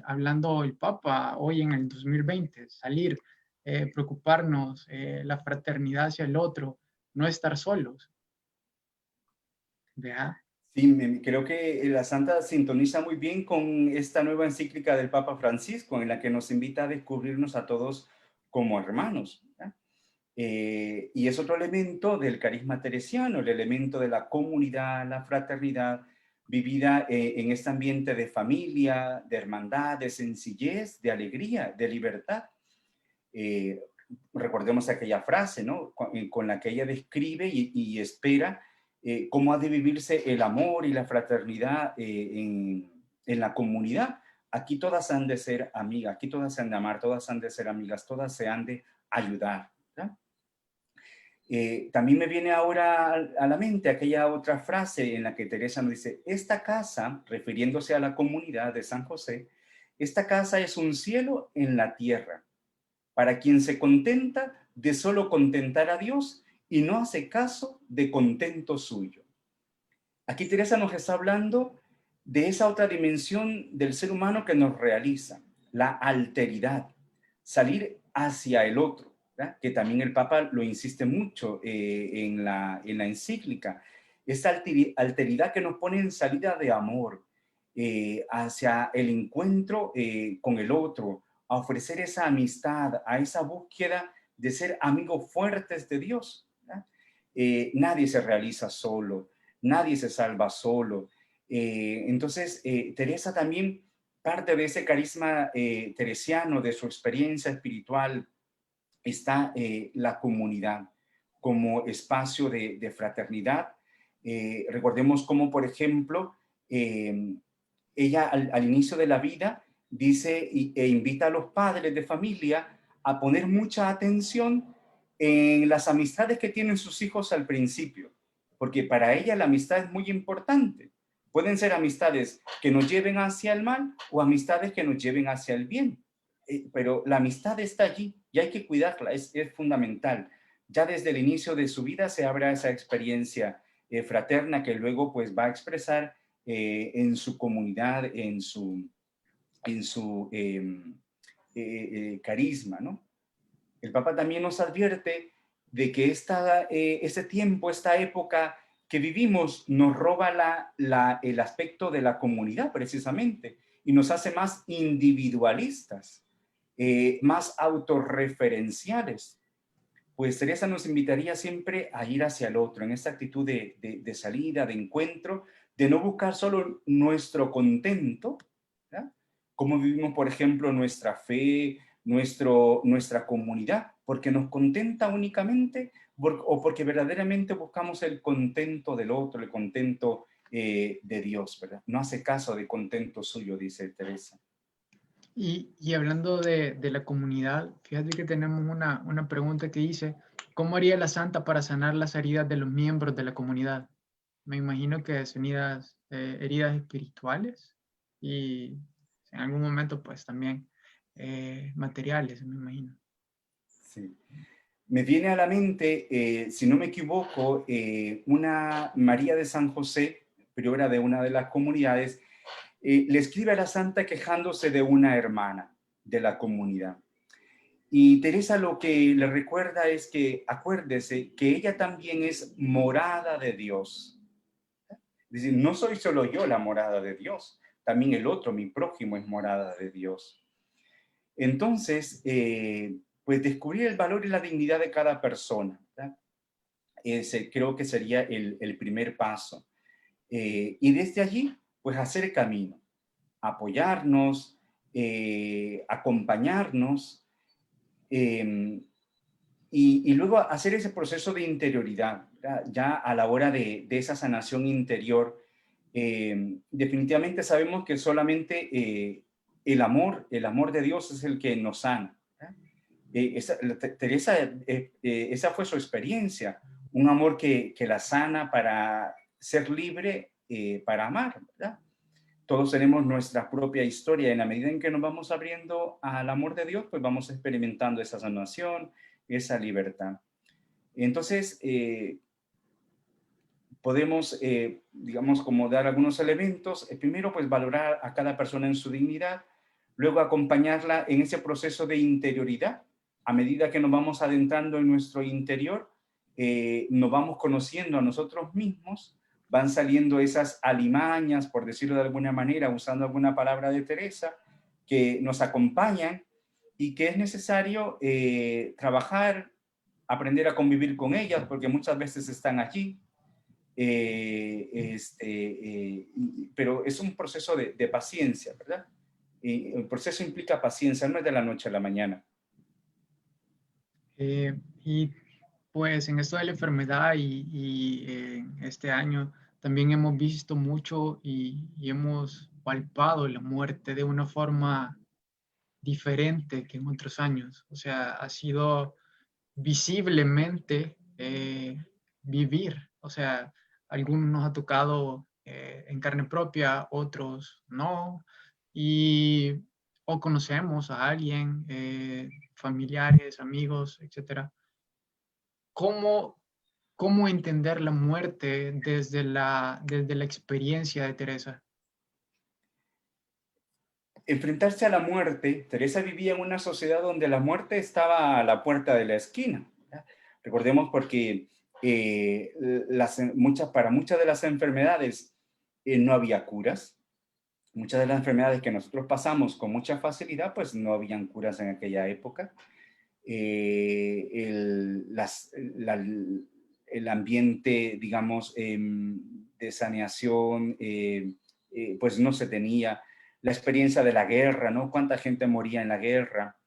C: hablando el Papa hoy en el 2020, salir, preocuparnos, la fraternidad hacia el otro, no estar solos. ¿Vea?
D: Sí, creo que la Santa sintoniza muy bien con esta nueva encíclica del Papa Francisco, en la que nos invita a descubrirnos a todos como hermanos, ¿verdad? Y es otro elemento del carisma teresiano, el elemento de la comunidad, la fraternidad, vivida en este ambiente de familia, de hermandad, de sencillez, de alegría, de libertad. Recordemos aquella frase, ¿no? Con la que ella describe y espera cómo ha de vivirse el amor y la fraternidad en la comunidad. Aquí todas han de ser amigas, aquí todas se han de amar, todas han de ser amigas, todas se han de ayudar. También me viene ahora a la mente aquella otra frase en la que Teresa nos dice, esta casa, refiriéndose a la comunidad de San José, esta casa es un cielo en la tierra, para quien se contenta de solo contentar a Dios y no hace caso de contento suyo. Aquí Teresa nos está hablando de esa otra dimensión del ser humano que nos realiza, la alteridad, salir hacia el otro, ¿verdad? Que también el Papa lo insiste mucho en la encíclica, esa alteridad que nos pone en salida de amor, hacia el encuentro con el otro, a ofrecer esa amistad, a esa búsqueda de ser amigos fuertes de Dios. Nadie se realiza solo, nadie se salva solo. Entonces, Teresa también parte de ese carisma teresiano, de su experiencia espiritual, está la comunidad como espacio de fraternidad. Recordemos cómo, por ejemplo, ella al inicio de la vida dice e invita a los padres de familia a poner mucha atención en las amistades que tienen sus hijos al principio, porque para ella la amistad es muy importante. Pueden ser amistades que nos lleven hacia el mal o amistades que nos lleven hacia el bien, pero la amistad está allí y hay que cuidarla, es fundamental. Ya desde el inicio de su vida se abra esa experiencia fraterna que luego pues va a expresar en su comunidad, en su carisma, ¿no? El Papa también nos advierte de que este tiempo, esta época que vivimos nos roba el aspecto de la comunidad precisamente y nos hace más individualistas, más autorreferenciales. Pues Teresa nos invitaría siempre a ir hacia el otro, en esta actitud de salida, de encuentro, de no buscar solo nuestro contento, ¿verdad? Cómo vivimos, por ejemplo, nuestra fe, nuestra comunidad, porque nos contenta únicamente o porque verdaderamente buscamos el contento del otro, el contento de Dios, ¿verdad? No hace caso de contento suyo, dice Teresa.
C: Y hablando de la comunidad, fíjate que tenemos una pregunta que dice, ¿cómo haría la santa para sanar las heridas de los miembros de la comunidad? Me imagino que son heridas espirituales y en algún momento pues también materiales, me imagino.
D: Sí. Me viene a la mente, si no me equivoco, una María de San José, priora de una de las comunidades, le escribe a la santa quejándose de una hermana de la comunidad. Y Teresa lo que le recuerda es que, acuérdese, que ella también es morada de Dios. Es decir, no soy solo yo la morada de Dios, también el otro, mi prójimo, es morada de Dios. Entonces, pues descubrir el valor y la dignidad de cada persona, ¿verdad? Ese creo que sería el primer paso. Y desde allí, pues hacer camino, apoyarnos, acompañarnos, y luego hacer ese proceso de interioridad, ¿verdad? Ya a la hora de esa sanación interior. Definitivamente sabemos que solamente el amor de Dios es el que nos sana. Teresa, esa fue su experiencia, un amor que la sana para ser libre, para amar, ¿verdad? Todos tenemos nuestra propia historia. En la medida en que nos vamos abriendo al amor de Dios, pues vamos experimentando esa sanación, esa libertad. Entonces, podemos, digamos, como dar algunos elementos. Primero, pues valorar a cada persona en su dignidad, luego acompañarla en ese proceso de interioridad. A medida que nos vamos adentrando en nuestro interior, nos vamos conociendo a nosotros mismos, van saliendo esas alimañas, por decirlo de alguna manera, usando alguna palabra de Teresa, que nos acompañan y que es necesario trabajar, aprender a convivir con ellas, porque muchas veces están allí. pero es un proceso de paciencia, ¿verdad? El proceso implica paciencia, no es de la noche a la mañana.
C: Y pues en esto de la enfermedad este año también hemos visto mucho y hemos palpado la muerte de una forma diferente que en otros años. O sea, ha sido visiblemente vivir. O sea, algunos nos ha tocado en carne propia, otros no. Y o conocemos a alguien, familiares, amigos, etcétera. ¿Cómo, cómo entender la muerte desde la experiencia de Teresa?
D: Enfrentarse a la muerte, Teresa vivía en una sociedad donde la muerte estaba a la puerta de la esquina, ¿verdad? Recordemos porque para muchas de las enfermedades no había curas. Muchas de las enfermedades que nosotros pasamos con mucha facilidad, pues no habían curas en aquella época. El ambiente, digamos, de saneación, pues no se tenía. La experiencia de la guerra, ¿no? Cuánta gente moría en la guerra.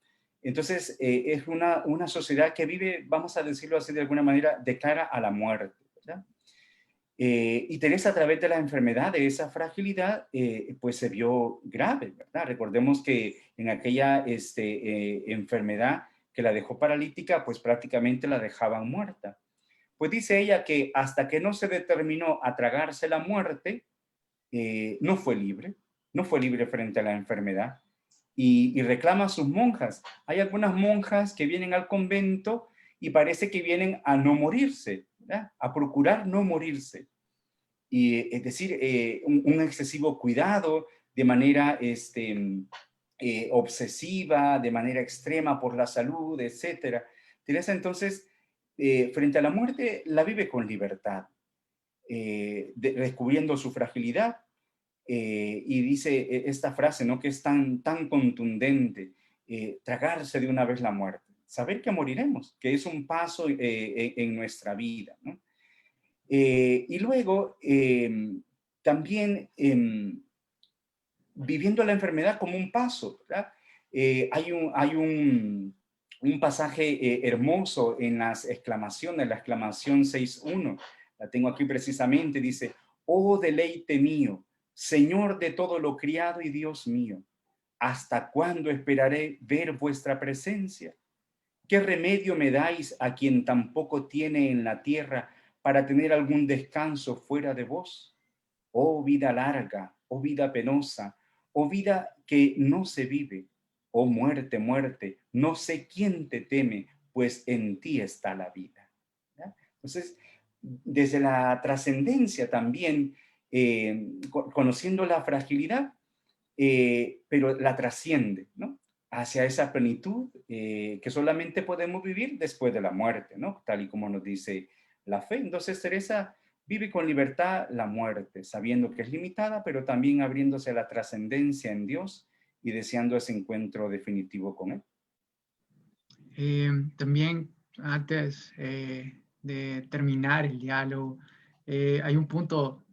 D: Entonces, es una sociedad que vive, vamos a decirlo así de alguna manera, de cara a la muerte, ¿verdad? Y Teresa, a través de la enfermedad, de esa fragilidad, pues se vio grave, ¿verdad? Recordemos que en aquella enfermedad que la dejó paralítica, pues prácticamente la dejaban muerta. Pues dice ella que hasta que no se determinó a tragarse la muerte, no fue libre, no fue libre frente a la enfermedad. Y reclama a sus monjas. Hay algunas monjas que vienen al convento y parece que vienen a no morirse, ¿verdad? A procurar no morirse. Y es decir, un excesivo cuidado de manera obsesiva, de manera extrema por la salud, etc. Teresa entonces, frente a la muerte, la vive con libertad, descubriendo su fragilidad, y dice esta frase, ¿no? Que es tan contundente, tragarse de una vez la muerte, saber que moriremos, que es un paso en nuestra vida, ¿no? Y luego, también viviendo la enfermedad como un paso, ¿verdad? Hay un pasaje hermoso en las exclamaciones, la exclamación 6.1, la tengo aquí precisamente, dice: oh deleite mío, Señor de todo lo criado y Dios mío, ¿hasta cuándo esperaré ver vuestra presencia? ¿Qué remedio me dais a quien tampoco tiene en la tierra para tener algún descanso fuera de vos? Oh vida larga, oh vida penosa, oh vida que no se vive, oh muerte, muerte, no sé quién te teme, pues en ti está la vida. ¿Ya? Entonces, desde la trascendencia también, conociendo la fragilidad, pero la trasciende, ¿no? Hacia esa plenitud que solamente podemos vivir después de la muerte, ¿no? Tal y como nos dice la fe. Entonces, Teresa vive con libertad la muerte, sabiendo que es limitada, pero también abriéndose a la trascendencia en Dios y deseando ese encuentro definitivo con Él.
C: También, antes de terminar el diálogo, hay un punto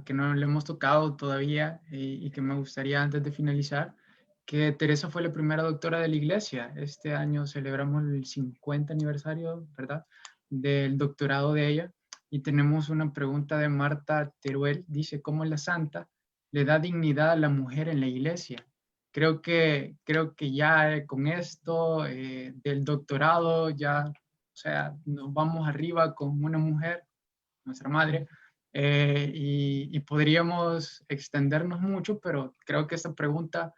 C: que no le hemos tocado todavía y que me gustaría antes de finalizar, que Teresa fue la primera doctora de la Iglesia. Este año celebramos el 50 aniversario, ¿verdad?, del doctorado de ella. Y tenemos una pregunta de Marta Teruel. Dice: ¿cómo la santa le da dignidad a la mujer en la Iglesia? Creo que ya con esto del doctorado ya, o sea, nos vamos arriba con una mujer, nuestra madre, y podríamos extendernos mucho, pero creo que esta pregunta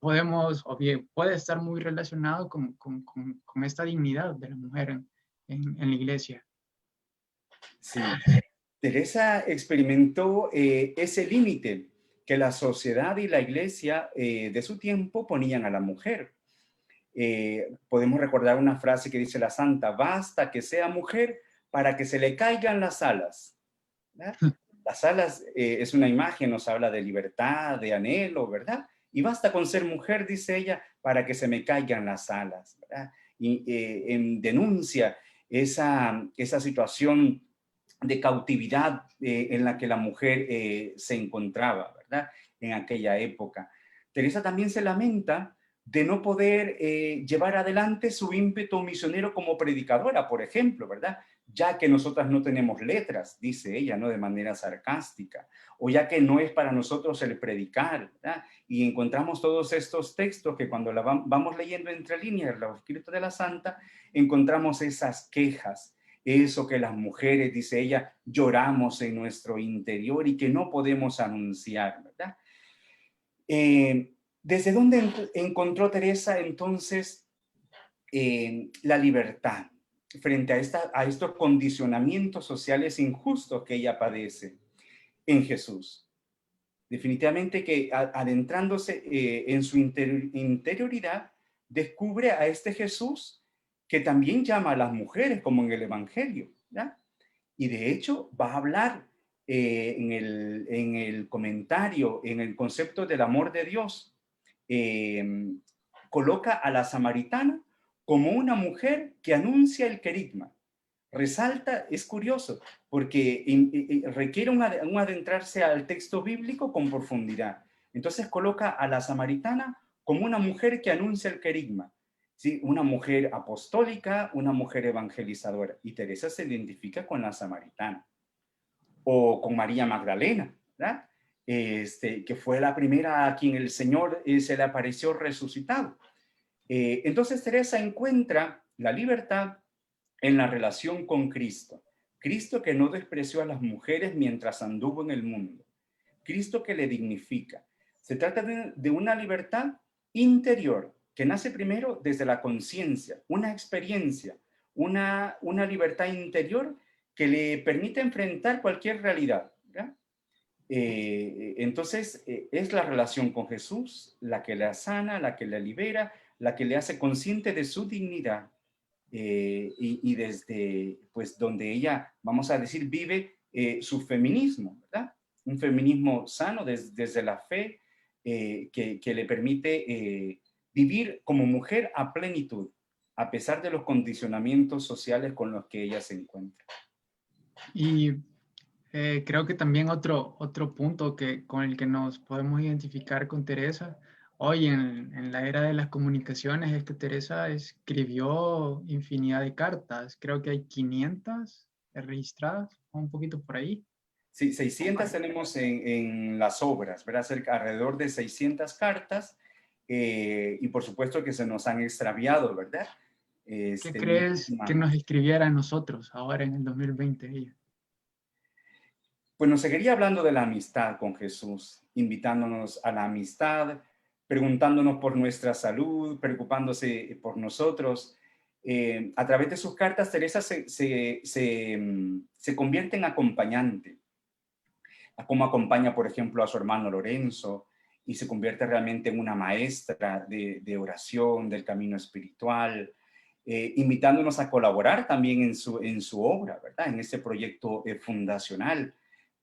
C: podemos, o bien, puede estar muy relacionado con esta dignidad de la mujer en la iglesia.
D: Sí, Teresa experimentó ese límite que la sociedad y la iglesia de su tiempo ponían a la mujer. Podemos recordar una frase que dice la santa: basta que sea mujer para que se le caigan las alas. ¿Verdad? Las alas es una imagen, nos habla de libertad, de anhelo, ¿verdad? Y basta con ser mujer, dice ella, para que se me caigan las alas, ¿verdad? Y denuncia esa situación de cautividad en la que la mujer se encontraba, ¿verdad? En aquella época. Teresa también se lamenta de no poder llevar adelante su ímpetu misionero como predicadora, por ejemplo, ¿verdad? Ya que nosotras no tenemos letras, dice ella, ¿no? De manera sarcástica, o ya que no es para nosotros el predicar, ¿verdad? Y encontramos todos estos textos que cuando vamos leyendo entre líneas los escritos de la santa, encontramos esas quejas, eso que las mujeres, dice ella, lloramos en nuestro interior y que no podemos anunciar, ¿verdad? ¿Desde dónde encontró Teresa entonces la libertad frente a estos condicionamientos sociales injustos que ella padece? En Jesús. Definitivamente que adentrándose en su interioridad, descubre a este Jesús que también llama a las mujeres, como en el Evangelio, ¿ya? Y de hecho va a hablar en el comentario, en el concepto del amor de Dios, coloca a la samaritana como una mujer que anuncia el querigma. Resalta, es curioso, porque requiere un adentrarse al texto bíblico con profundidad. Entonces coloca a la samaritana como una mujer que anuncia el querigma, ¿sí? Una mujer apostólica, una mujer evangelizadora. Y Teresa se identifica con la samaritana. O con María Magdalena, ¿verdad? Que fue la primera a quien el Señor se le apareció resucitado. Entonces Teresa encuentra la libertad en la relación con Cristo. Cristo que no despreció a las mujeres mientras anduvo en el mundo. Cristo que le dignifica. Se trata de una libertad interior que nace primero desde la conciencia, una experiencia, una libertad interior que le permite enfrentar cualquier realidad, ¿verdad? Entonces, es la relación con Jesús la que la sana, la que la libera, la que le hace consciente de su dignidad y desde, pues, donde ella, vamos a decir, vive su feminismo, ¿verdad? Un feminismo sano desde la fe que le permite vivir como mujer a plenitud, a pesar de los condicionamientos sociales con los que ella se encuentra.
C: Y creo que también otro punto con el que nos podemos identificar con Teresa hoy en la era de las comunicaciones es que Teresa escribió infinidad de cartas. Creo que hay 500 registradas, un poquito por ahí.
D: Sí, 600 tenemos en las obras, ¿verdad? Alrededor de 600 cartas y por supuesto que se nos han extraviado, ¿verdad?
C: ¿Qué crees que nos escribiera a nosotros ahora en el 2020 ella?
D: Pues nos seguiría hablando de la amistad con Jesús, invitándonos a la amistad, preguntándonos por nuestra salud, preocupándose por nosotros. A través de sus cartas, Teresa se convierte en acompañante, como acompaña, por ejemplo, a su hermano Lorenzo, y se convierte realmente en una maestra de oración, del camino espiritual, invitándonos a colaborar también en su obra, ¿verdad? En ese proyecto fundacional.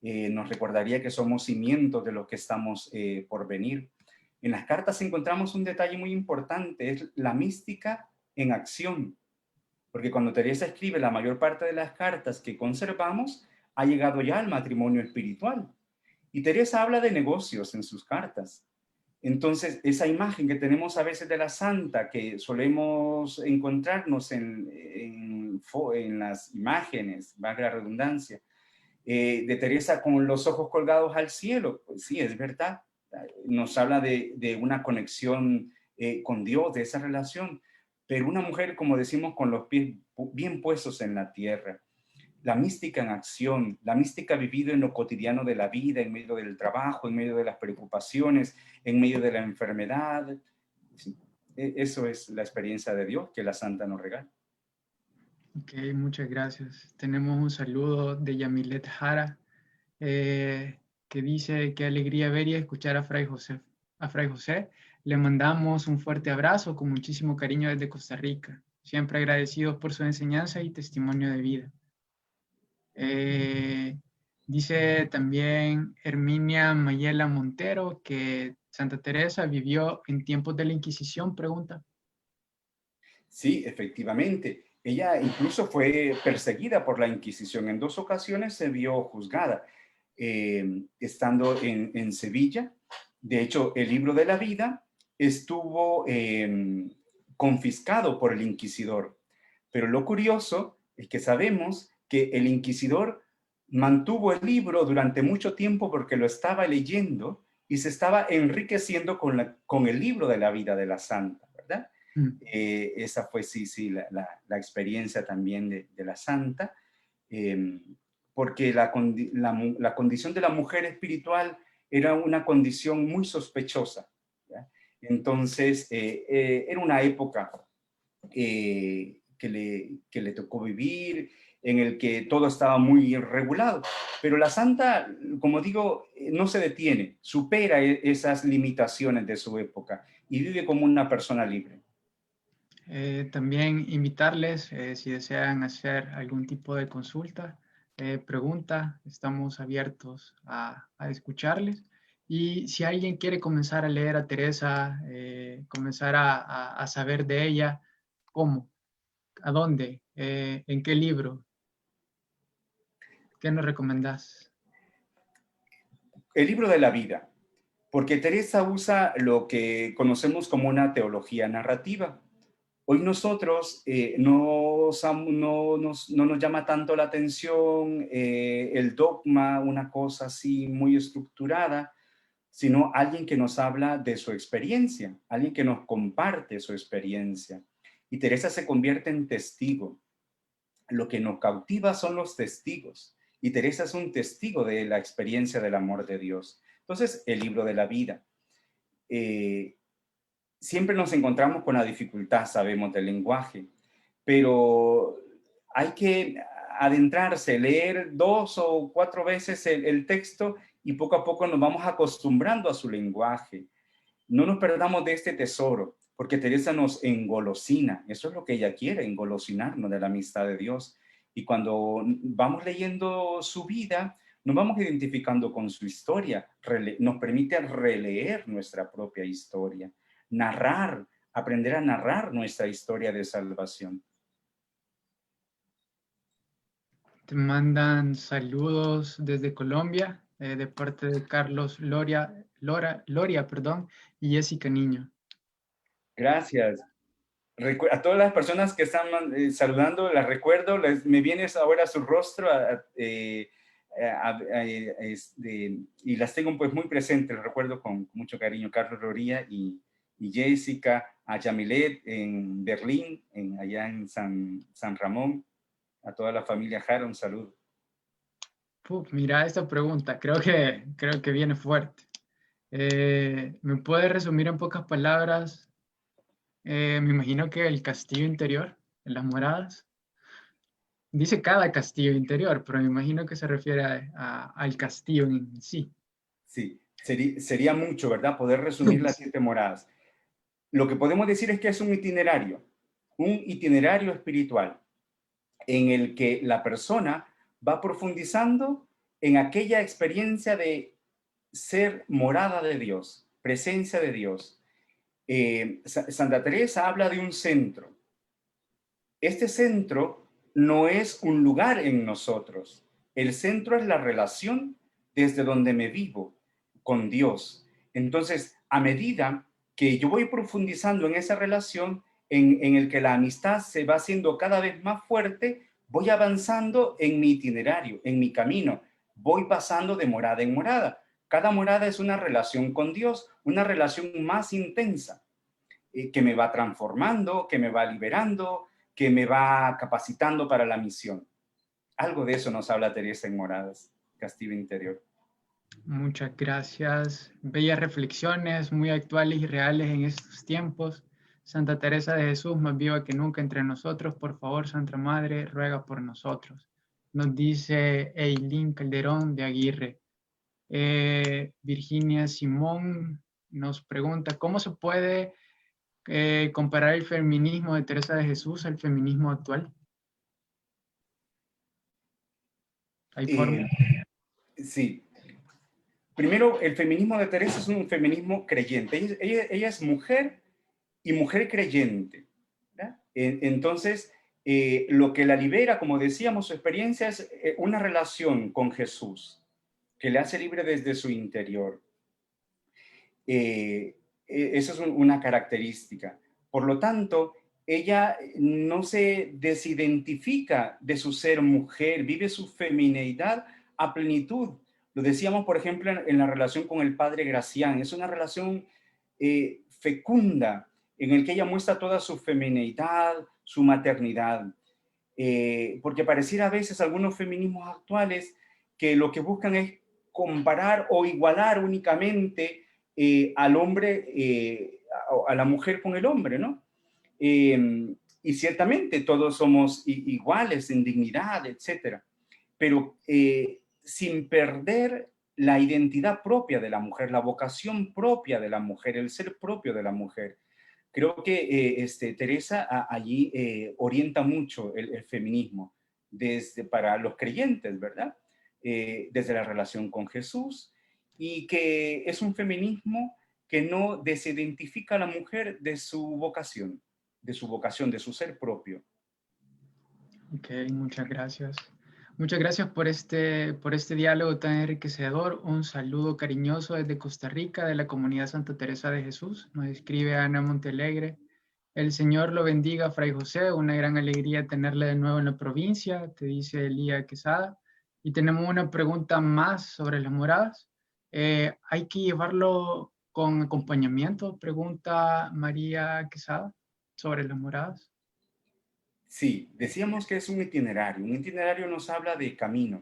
D: Nos recordaría que somos cimientos de lo que estamos por venir. En las cartas encontramos un detalle muy importante, es la mística en acción. Porque cuando Teresa escribe la mayor parte de las cartas que conservamos, ha llegado ya al matrimonio espiritual. Y Teresa habla de negocios en sus cartas. Entonces, esa imagen que tenemos a veces de la santa, que solemos encontrarnos en las imágenes, valga la redundancia, de Teresa con los ojos colgados al cielo, pues sí, es verdad. Nos habla de una conexión con Dios, de esa relación, pero una mujer, como decimos, con los pies bien puestos en la tierra. La mística en acción, la mística vivida en lo cotidiano de la vida, en medio del trabajo, en medio de las preocupaciones, en medio de la enfermedad. Sí, eso es la experiencia de Dios que la santa nos regala.
C: Ok, muchas gracias. Tenemos un saludo de Yamilet Jara, que dice: qué alegría ver y escuchar a Fray José. Le mandamos un fuerte abrazo con muchísimo cariño desde Costa Rica. Siempre agradecidos por su enseñanza y testimonio de vida. Dice también Herminia Mayela Montero que Santa Teresa vivió en tiempos de la Inquisición, pregunta.
D: Sí, efectivamente. Ella incluso fue perseguida por la Inquisición. En 2 ocasiones se vio juzgada, estando en Sevilla. De hecho, el libro de la vida estuvo confiscado por el inquisidor. Pero lo curioso es que sabemos que el inquisidor mantuvo el libro durante mucho tiempo porque lo estaba leyendo y se estaba enriqueciendo con el libro de la vida de la santa, ¿verdad? Esa fue, sí, la experiencia también de la santa, porque la condición de la mujer espiritual era una condición muy sospechosa, ¿ya? Entonces, era una época que le tocó vivir, en el que todo estaba muy regulado. Pero la santa, como digo, no se detiene, supera esas limitaciones de su época y vive como una persona libre.
C: También invitarles, si desean hacer algún tipo de consulta, pregunta, estamos abiertos a escucharles. Y si alguien quiere comenzar a leer a Teresa, comenzar a saber de ella, ¿cómo? ¿A dónde? ¿En qué libro? ¿Qué nos recomendás?
D: El libro de la vida, porque Teresa usa lo que conocemos como una teología narrativa. Hoy nosotros no nos llama tanto la atención el dogma, una cosa así muy estructurada, sino alguien que nos habla de su experiencia, alguien que nos comparte su experiencia. Y Teresa se convierte en testigo. Lo que nos cautiva son los testigos. Y Teresa es un testigo de la experiencia del amor de Dios. Entonces, el libro de la vida. Siempre nos encontramos con la dificultad, sabemos, del lenguaje, pero hay que adentrarse, leer 2 o 4 veces el texto y poco a poco nos vamos acostumbrando a su lenguaje. No nos perdamos de este tesoro, porque Teresa nos engolosina. Eso es lo que ella quiere, engolosinarnos de la amistad de Dios. Y cuando vamos leyendo su vida, nos vamos identificando con su historia. Nos permite releer nuestra propia historia, narrar, aprender a narrar nuestra historia de salvación.
C: Te mandan saludos desde Colombia, de parte de Carlos Loria, perdón, y Jessica Niño.
D: Gracias. A todas las personas que están saludando, las recuerdo, me viene ahora su rostro y las tengo pues muy presentes, las recuerdo con mucho cariño. Carlos Loría y Jessica, a Yamilet en Berlín, allá en San Ramón, a toda la familia Jara, un saludo.
C: Mira esta pregunta, creo que viene fuerte. ¿Me puedes resumir en pocas palabras? Me imagino que el castillo interior, en las moradas. Dice cada castillo interior, pero me imagino que se refiere al castillo en sí.
D: Sí, sería mucho, ¿verdad? Poder resumir las 7 moradas. Lo que podemos decir es que es un itinerario espiritual en el que la persona va profundizando en aquella experiencia de ser morada de Dios, presencia de Dios. Santa Teresa habla de un centro. Este centro no es un lugar en nosotros. El centro es la relación desde donde me vivo con Dios. Entonces, a medida que yo voy profundizando en esa relación, en el que la amistad se va haciendo cada vez más fuerte, voy avanzando en mi itinerario, en mi camino. Voy pasando de morada en morada. Cada morada es una relación con Dios, una relación más intensa, que me va transformando, que me va liberando, que me va capacitando para la misión. Algo de eso nos habla Teresa en Moradas, Castillo Interior.
C: Muchas gracias. Bellas reflexiones, muy actuales y reales en estos tiempos. Santa Teresa de Jesús, más viva que nunca entre nosotros, por favor, Santa Madre, ruega por nosotros. Nos dice Eileen Calderón de Aguirre. Virginia Simón nos pregunta, ¿cómo se puede comparar el feminismo de Teresa de Jesús al feminismo actual? ¿Hay forma?
D: Sí. Primero, el feminismo de Teresa es un feminismo creyente. Ella es mujer y mujer creyente, ¿verdad? Entonces, Lo que la libera, como decíamos, su experiencia es una relación con Jesús, que le hace libre desde su interior. Esa es una característica. Por lo tanto, ella no se desidentifica de su ser mujer, vive su femineidad a plenitud. Lo decíamos, por ejemplo, en la relación con el padre Gracián. Es una relación fecunda en el que ella muestra toda su femineidad, su maternidad. Porque pareciera a veces algunos feminismos actuales que lo que buscan es comparar o igualar únicamente al hombre, a la mujer con el hombre, ¿no? Y ciertamente todos somos iguales en dignidad, etcétera, pero sin perder la identidad propia de la mujer, la vocación propia de la mujer, el ser propio de la mujer. Creo que Teresa allí orienta mucho el feminismo para los creyentes, ¿verdad? Desde la relación con Jesús, y que es un feminismo que no desidentifica a la mujer de su vocación, de su ser propio.
C: Ok, muchas gracias. Muchas gracias por este diálogo tan enriquecedor. Un saludo cariñoso desde Costa Rica, de la comunidad Santa Teresa de Jesús. Nos escribe Ana Montealegre. El Señor lo bendiga, Fray José. Una gran alegría tenerle de nuevo en la provincia, te dice Elía Quesada. Y tenemos una pregunta más sobre las moradas. ¿Hay que llevarlo con acompañamiento? Pregunta María Quesada sobre las moradas.
D: Sí, decíamos que es un itinerario. Un itinerario nos habla de camino.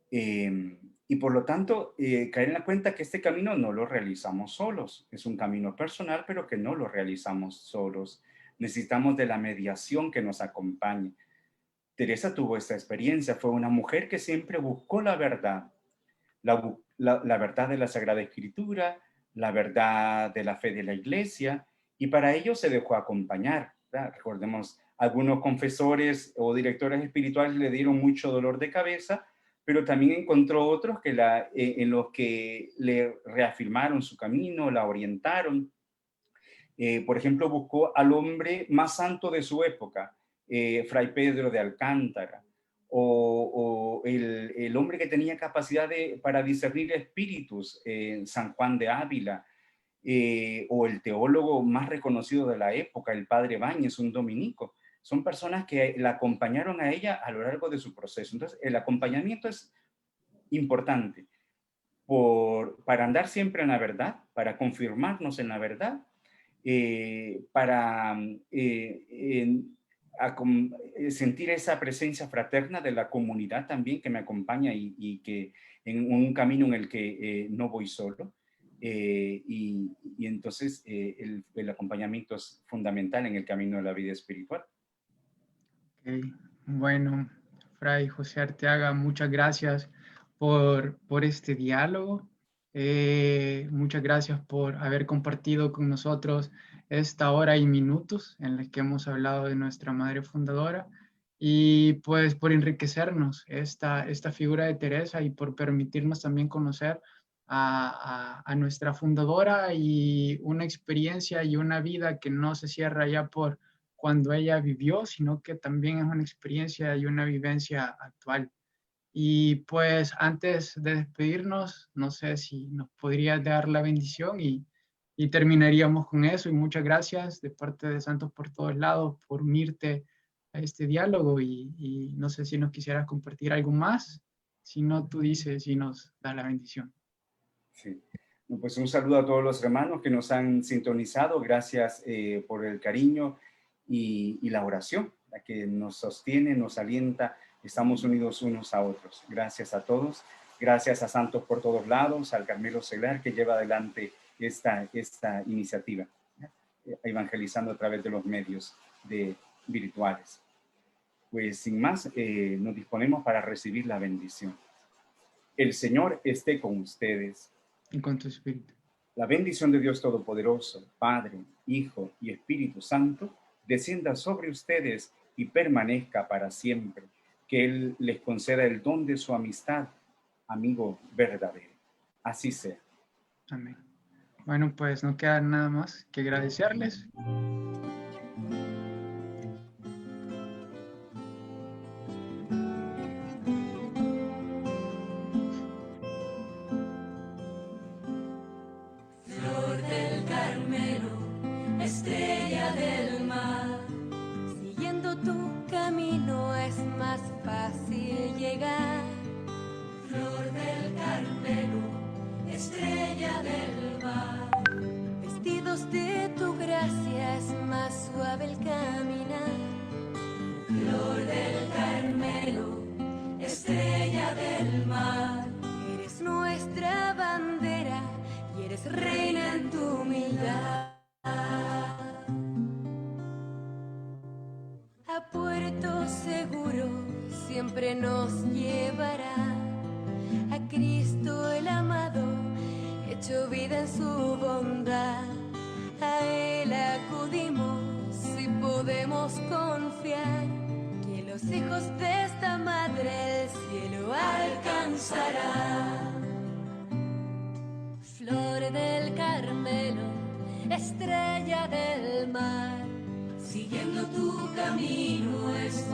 D: Y por lo tanto, caer en la cuenta que este camino no lo realizamos solos. Es un camino personal, pero que no lo realizamos solos. Necesitamos de la mediación que nos acompañe. Teresa tuvo esta experiencia. Fue una mujer que siempre buscó la verdad. La verdad de la Sagrada Escritura, la verdad de la fe de la Iglesia, y para ello se dejó acompañar, ¿verdad? Recordemos, algunos confesores o directores espirituales le dieron mucho dolor de cabeza, pero también encontró otros en los que le reafirmaron su camino, la orientaron. Por ejemplo, buscó al hombre más santo de su época, Fray Pedro de Alcántara, o el hombre que tenía capacidad para discernir espíritus, San Juan de Ávila, o el teólogo más reconocido de la época, el padre Báñez, un dominico. Son personas que la acompañaron a ella a lo largo de su proceso. Entonces, el acompañamiento es importante para andar siempre en la verdad, para confirmarnos en la verdad, para sentir esa presencia fraterna de la comunidad también que me acompaña y que en un camino en el que no voy solo. Y entonces el acompañamiento es fundamental en el camino de la vida espiritual.
C: Okay. Bueno, Fray José Arteaga, muchas gracias por este diálogo. Muchas gracias por haber compartido con nosotros esta hora y minutos en la que hemos hablado de nuestra madre fundadora y pues por enriquecernos esta figura de Teresa y por permitirnos también conocer a nuestra fundadora y una experiencia y una vida que no se cierra ya por cuando ella vivió, sino que también es una experiencia y una vivencia actual. Y pues antes de despedirnos, no sé si nos podría dar la bendición y terminaríamos con eso. Y muchas gracias de parte de Santos por todos lados por unirte a este diálogo y no sé si nos quisieras compartir algo más. Si no, tú dices y nos da la bendición.
D: Sí. Pues un saludo a todos los hermanos que nos han sintonizado. Gracias por el cariño y la oración, la que nos sostiene, nos alienta. Estamos unidos unos a otros. Gracias a todos. Gracias a Santos por todos lados, al Carmelo Seglar que lleva adelante esta iniciativa, evangelizando a través de los medios virtuales. Pues sin más, nos disponemos para recibir la bendición. El Señor esté con ustedes.
C: Y con tu espíritu.
D: La bendición de Dios Todopoderoso, Padre, Hijo y Espíritu Santo, descienda sobre ustedes y permanezca para siempre. Que Él les conceda el don de su amistad, amigo verdadero. Así sea.
C: Amén. Bueno, pues no queda nada más que agradecerles.
A: estrella del mar. Siguiendo tu camino es más fácil llegar. Flor del Carmelo, estrella del mar. Vestidos de tu gracia es más suave el caminar. Flor del Carmelo, estrella del mar. Eres nuestra bandera y eres reina en tu humildad. A puerto seguro siempre nos llevará. A Cristo el amado, hecho vida en su bondad. A Él acudimos y podemos confiar que los hijos de esta madre el cielo alcanzará. Flor del Carmelo, estrella del mar, siguiendo tu camino es